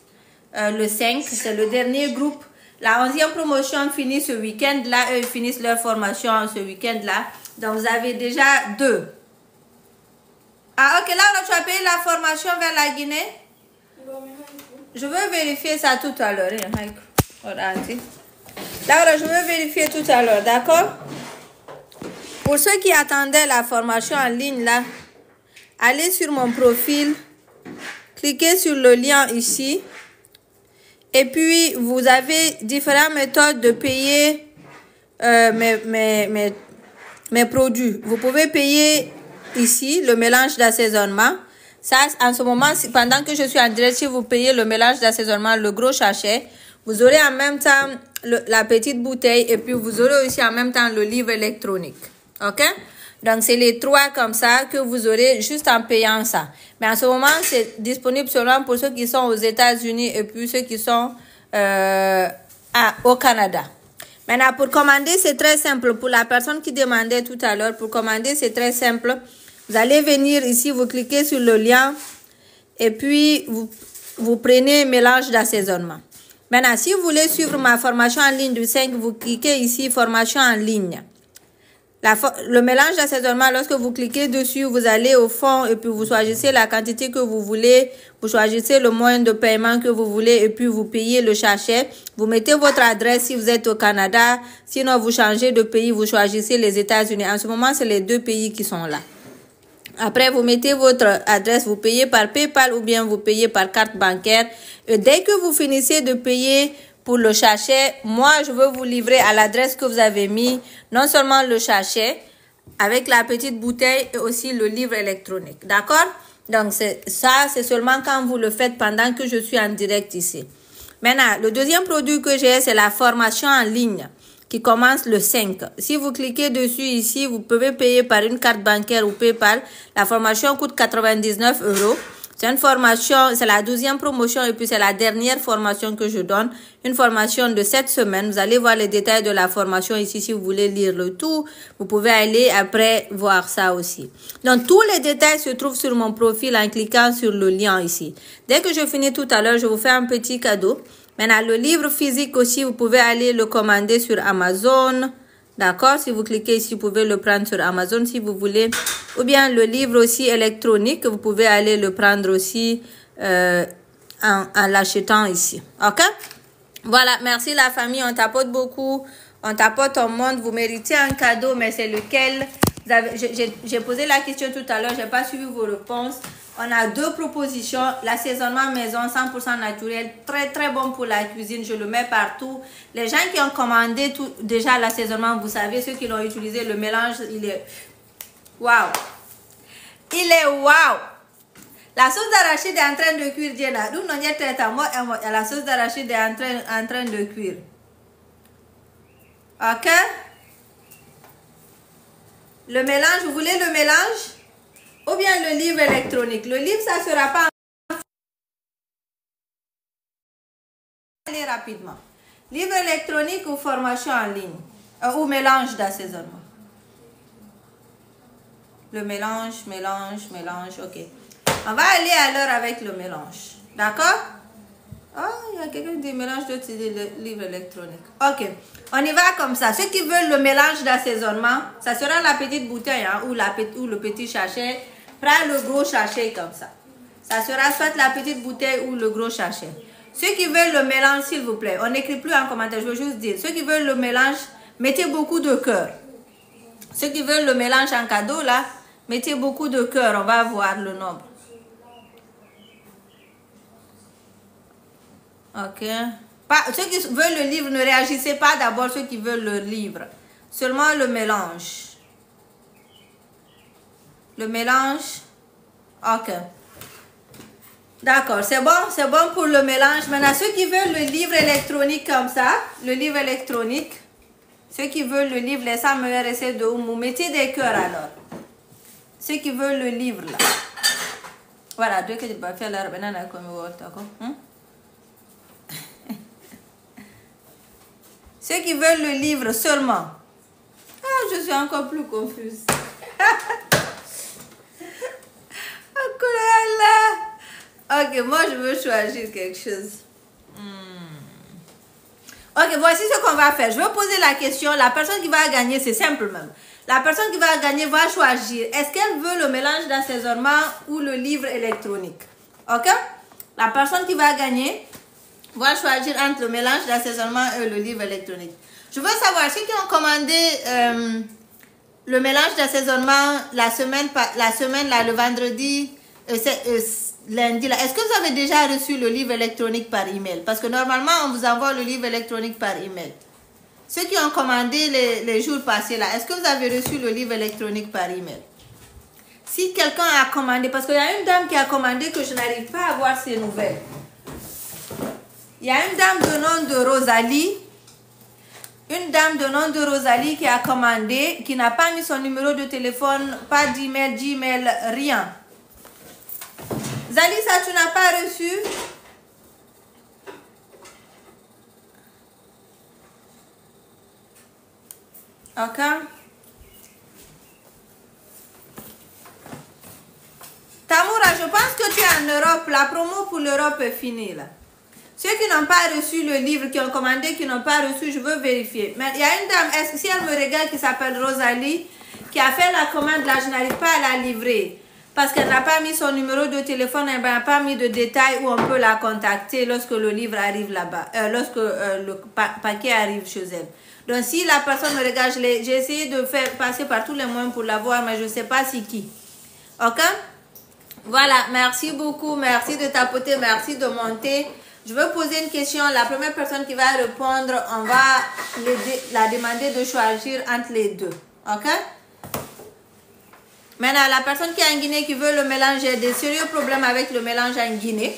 Le 5, c'est le dernier groupe. La 11e promotion finit ce week-end-là. Eux, ils finissent leur formation ce week-end-là. Donc, vous avez déjà 2. Ah, ok. Là, tu as payé la formation vers la Guinée? Je veux vérifier ça tout à l'heure. Là, je veux vérifier tout à l'heure, d'accord? Pour ceux qui attendaient la formation en ligne, là, allez sur mon profil, cliquez sur le lien ici. Et puis, vous avez différentes méthodes de payer mes produits. Vous pouvez payer ici le mélange d'assaisonnement. Ça, en ce moment, pendant que je suis en direct, si vous payez le mélange d'assaisonnement, le gros sachet, vous aurez en même temps la petite bouteille et puis vous aurez aussi en même temps le livre électronique. OK? Donc, c'est les trois comme ça que vous aurez juste en payant ça. Mais en ce moment, c'est disponible seulement pour ceux qui sont aux États-Unis et puis ceux qui sont au Canada. Maintenant, pour commander, c'est très simple. Pour la personne qui demandait tout à l'heure, pour commander, c'est très simple. Vous allez venir ici, vous cliquez sur le lien et puis vous prenez mélange d'assaisonnement. Maintenant, si vous voulez suivre ma formation en ligne du 5, vous cliquez ici, formation en ligne. Le mélange d'assaisonnement, lorsque vous cliquez dessus, vous allez au fond et puis vous choisissez la quantité que vous voulez. Vous choisissez le moyen de paiement que vous voulez et puis vous payez le sachet. Vous mettez votre adresse si vous êtes au Canada. Sinon, vous changez de pays, vous choisissez les États-Unis. En ce moment, c'est les deux pays qui sont là. Après, vous mettez votre adresse, vous payez par PayPal ou bien vous payez par carte bancaire. Et dès que vous finissez de payer pour le sachet, moi, je veux vous livrer à l'adresse que vous avez mis, non seulement le sachet, avec la petite bouteille et aussi le livre électronique. D'accord? Donc, c'est seulement quand vous le faites pendant que je suis en direct ici. Maintenant, le deuxième produit que j'ai, c'est la formation en ligne qui commence le 5. Si vous cliquez dessus ici, vous pouvez payer par une carte bancaire ou PayPal. La formation coûte 99 €. C'est une formation, c'est la 12e promotion et puis c'est la dernière formation que je donne. Une formation de 7 semaines. Vous allez voir les détails de la formation ici si vous voulez lire le tout. Vous pouvez aller après voir ça aussi. Donc, tous les détails se trouvent sur mon profil en cliquant sur le lien ici. Dès que je finis tout à l'heure, je vous fais un petit cadeau. Maintenant, le livre physique aussi, vous pouvez aller le commander sur Amazon. D'accord? Si vous cliquez ici, vous pouvez le prendre sur Amazon si vous voulez. Ou bien le livre aussi électronique, vous pouvez aller le prendre aussi en l'achetant ici. OK? Voilà, merci la famille. On tapote beaucoup. On tapote au monde. Vous méritez un cadeau, mais c'est lequel? J'ai posé la question tout à l'heure. Je n'ai pas suivi vos réponses. On a deux propositions. L'assaisonnement maison 100% naturel. Très, très bon pour la cuisine. Je le mets partout. Les gens qui ont commandé déjà l'assaisonnement, vous savez, ceux qui l'ont utilisé, le mélange, il est... Waouh! Il est waouh! La sauce d'arachide est en train de cuire, Diana. Nous, non, la sauce d'arachide est en train de cuire. OK? Le mélange, vous voulez le mélange? Ou bien le livre électronique. Le livre, ça ne sera pas... Allez rapidement. Livre électronique ou formation en ligne? Ou mélange d'assaisonnement? Le mélange, ok. On va aller alors avec le mélange. D'accord? Oh, il y a quelqu'un qui dit mélange d'autres idées, le livre électronique. Ok, on y va comme ça. Ceux qui veulent le mélange d'assaisonnement, ça sera la petite bouteille hein, ou le petit sachet. Prends le gros sachet comme ça. Ça sera soit la petite bouteille ou le gros sachet. Ceux qui veulent le mélange, s'il vous plaît, on n'écrit plus en commentaire, je veux juste dire. Ceux qui veulent le mélange, mettez beaucoup de cœur. Ceux qui veulent le mélange en cadeau, là, mettez beaucoup de cœur, on va voir le nombre. Ok. Ceux qui veulent le livre, ne réagissez pas d'abord ceux qui veulent le livre. Seulement le mélange. Le mélange. Ok. D'accord, c'est bon pour le mélange. Maintenant, ceux qui veulent le livre électronique comme ça, le livre électronique, ceux qui veulent le livre, laissez-moi essayer de vous mettez des cœurs alors. Ceux qui veulent le livre là. Voilà, deux que je vais faire la banane comme vous. Ceux qui veulent le livre seulement. Ah, je suis encore plus confuse. Ok, moi je veux choisir quelque chose. Ok, voici ce qu'on va faire. Je vais poser la question. La personne qui va gagner, c'est simple même. La personne qui va gagner va choisir. Est-ce qu'elle veut le mélange d'assaisonnement ou le livre électronique? Ok? La personne qui va gagner va choisir entre le mélange d'assaisonnement et le livre électronique. Je veux savoir, ceux qui ont commandé le mélange d'assaisonnement, la semaine là, le vendredi, lundi, là. Est-ce que vous avez déjà reçu le livre électronique par email? Parce que normalement, on vous envoie le livre électronique par email. Ceux qui ont commandé les jours passés, là, est-ce que vous avez reçu le livre électronique par email? Si quelqu'un a commandé, parce qu'il y a une dame qui a commandé que je n'arrive pas à voir ses nouvelles. Il y a une dame de nom de Rosalie. Une dame de nom de Rosalie qui a commandé, qui n'a pas mis son numéro de téléphone, pas d'email, Gmail, rien. Zali, ça tu n'as pas reçu? Ok. Tamoura, je pense que tu es en Europe. La promo pour l'Europe est finie là. Ceux qui n'ont pas reçu le livre, qui ont commandé, qui n'ont pas reçu, je veux vérifier. Mais il y a une dame, si elle me regarde, qui s'appelle Rosalie, qui a fait la commande là, je n'arrive pas à la livrer. Parce qu'elle n'a pas mis son numéro de téléphone, elle n'a pas mis de détails où on peut la contacter lorsque le livre arrive là-bas, lorsque le paquet arrive chez elle. Donc si la personne me regarde, j'ai essayé de faire passer par tous les moyens pour la voir, mais je ne sais pas si qui. Ok? Voilà, merci beaucoup, merci de tapoter, merci de monter. Je veux poser une question. La première personne qui va répondre, on va la demander de choisir entre les deux. Ok? Maintenant, la personne qui est en Guinée qui veut le mélange, j'ai des sérieux problèmes avec le mélange en Guinée.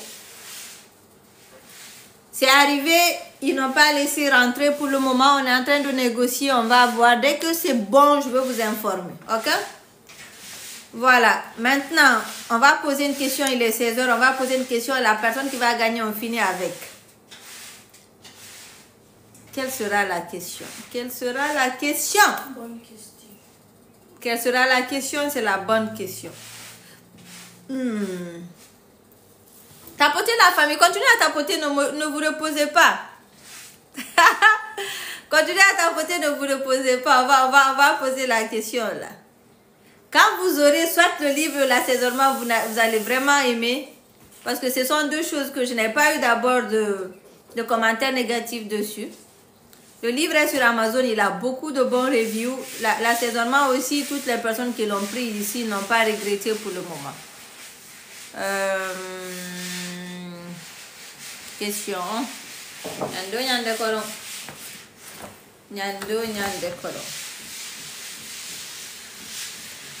C'est arrivé, ils n'ont pas laissé rentrer pour le moment. On est en train de négocier, on va voir. Dès que c'est bon, je vais vous informer. Ok? Voilà. Maintenant, on va poser une question. Il est 16 h. On va poser une question. La personne qui va gagner, on finit avec. Quelle sera la question? Quelle sera la question? Bonne question. Quelle sera la question? C'est la bonne question. Tapotez la famille. Continuez à tapoter, ne vous reposez pas. Continuez à tapoter, ne vous reposez pas. On va poser la question là. Quand vous aurez soit le livre, l'assaisonnement, vous allez vraiment aimer. Parce que ce sont deux choses que je n'ai pas eu d'abord de commentaires négatifs dessus. Le livre est sur Amazon, il a beaucoup de bons reviews. L'assaisonnement aussi, toutes les personnes qui l'ont pris ici n'ont pas regretté pour le moment. Question.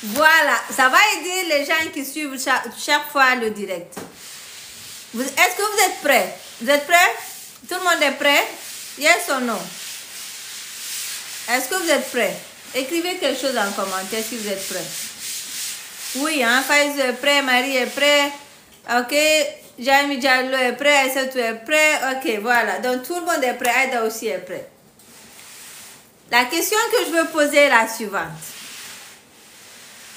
Voilà, ça va aider les gens qui suivent chaque fois le direct. Est-ce que vous êtes prêts? Vous êtes prêts? Tout le monde est prêt? Yes or no? Est-ce que vous êtes prêts? Écrivez quelque chose en commentaire si vous êtes prêts. Oui, hein? Faiz est prêt, Marie est prêt. Ok, Jamie Diallo est prêt, Aïssatou est prêt. Ok, voilà. Donc tout le monde est prêt. Aïda aussi est prêt. La question que je veux poser est la suivante.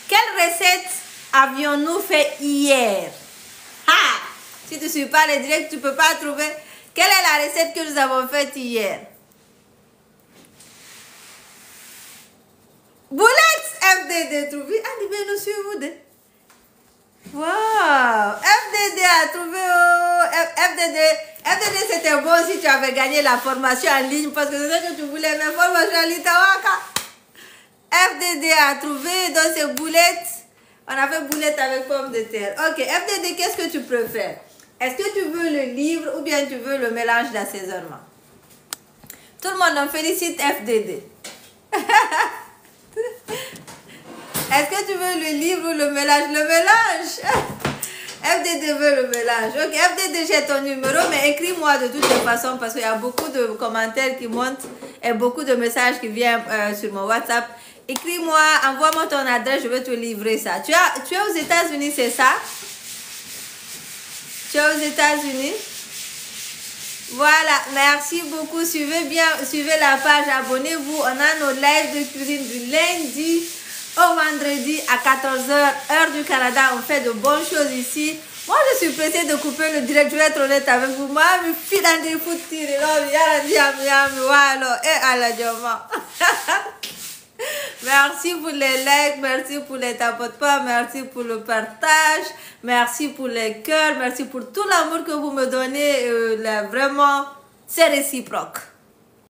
Quelle recette avions-nous fait hier? Ah! Si tu ne suis pas le direct, tu ne peux pas trouver. Quelle est la recette que nous avons faite hier? Boulettes FDD trouvé. Ah, nous suivons. Wow! FDD a trouvé. Oh, FDD c'était bon si tu avais gagné la formation en ligne parce que c'est ça que tu voulais, mais formation en ligne, FDD a trouvé dans ces boulettes. On a fait boulettes avec pommes de terre. Ok, FDD, qu'est-ce que tu préfères? Est-ce que tu veux le livre ou bien tu veux le mélange d'assaisonnement? Tout le monde en félicite FDD. Est-ce que tu veux le livre ou le mélange? Le mélange. FDD veut le mélange. Ok, FDD, j'ai ton numéro, mais écris-moi de toutes les façons parce qu'il y a beaucoup de commentaires qui montent et beaucoup de messages qui viennent sur mon WhatsApp. Écris-moi, envoie-moi ton adresse, je vais te livrer ça. Tu es aux États-Unis, c'est ça? Tu es aux États-Unis? Voilà, merci beaucoup. Suivez la page, abonnez-vous. On a nos lives de cuisine du lundi au vendredi à 14 h, heure du Canada. On fait de bonnes choses ici. Moi, je suis pressée de couper le direct. Je vais être honnête avec vous. Moi, je suis dans des foutures. Merci pour les likes, merci pour les tapotements, merci pour le partage, merci pour les cœurs, merci pour tout l'amour que vous me donnez. Vraiment, c'est réciproque.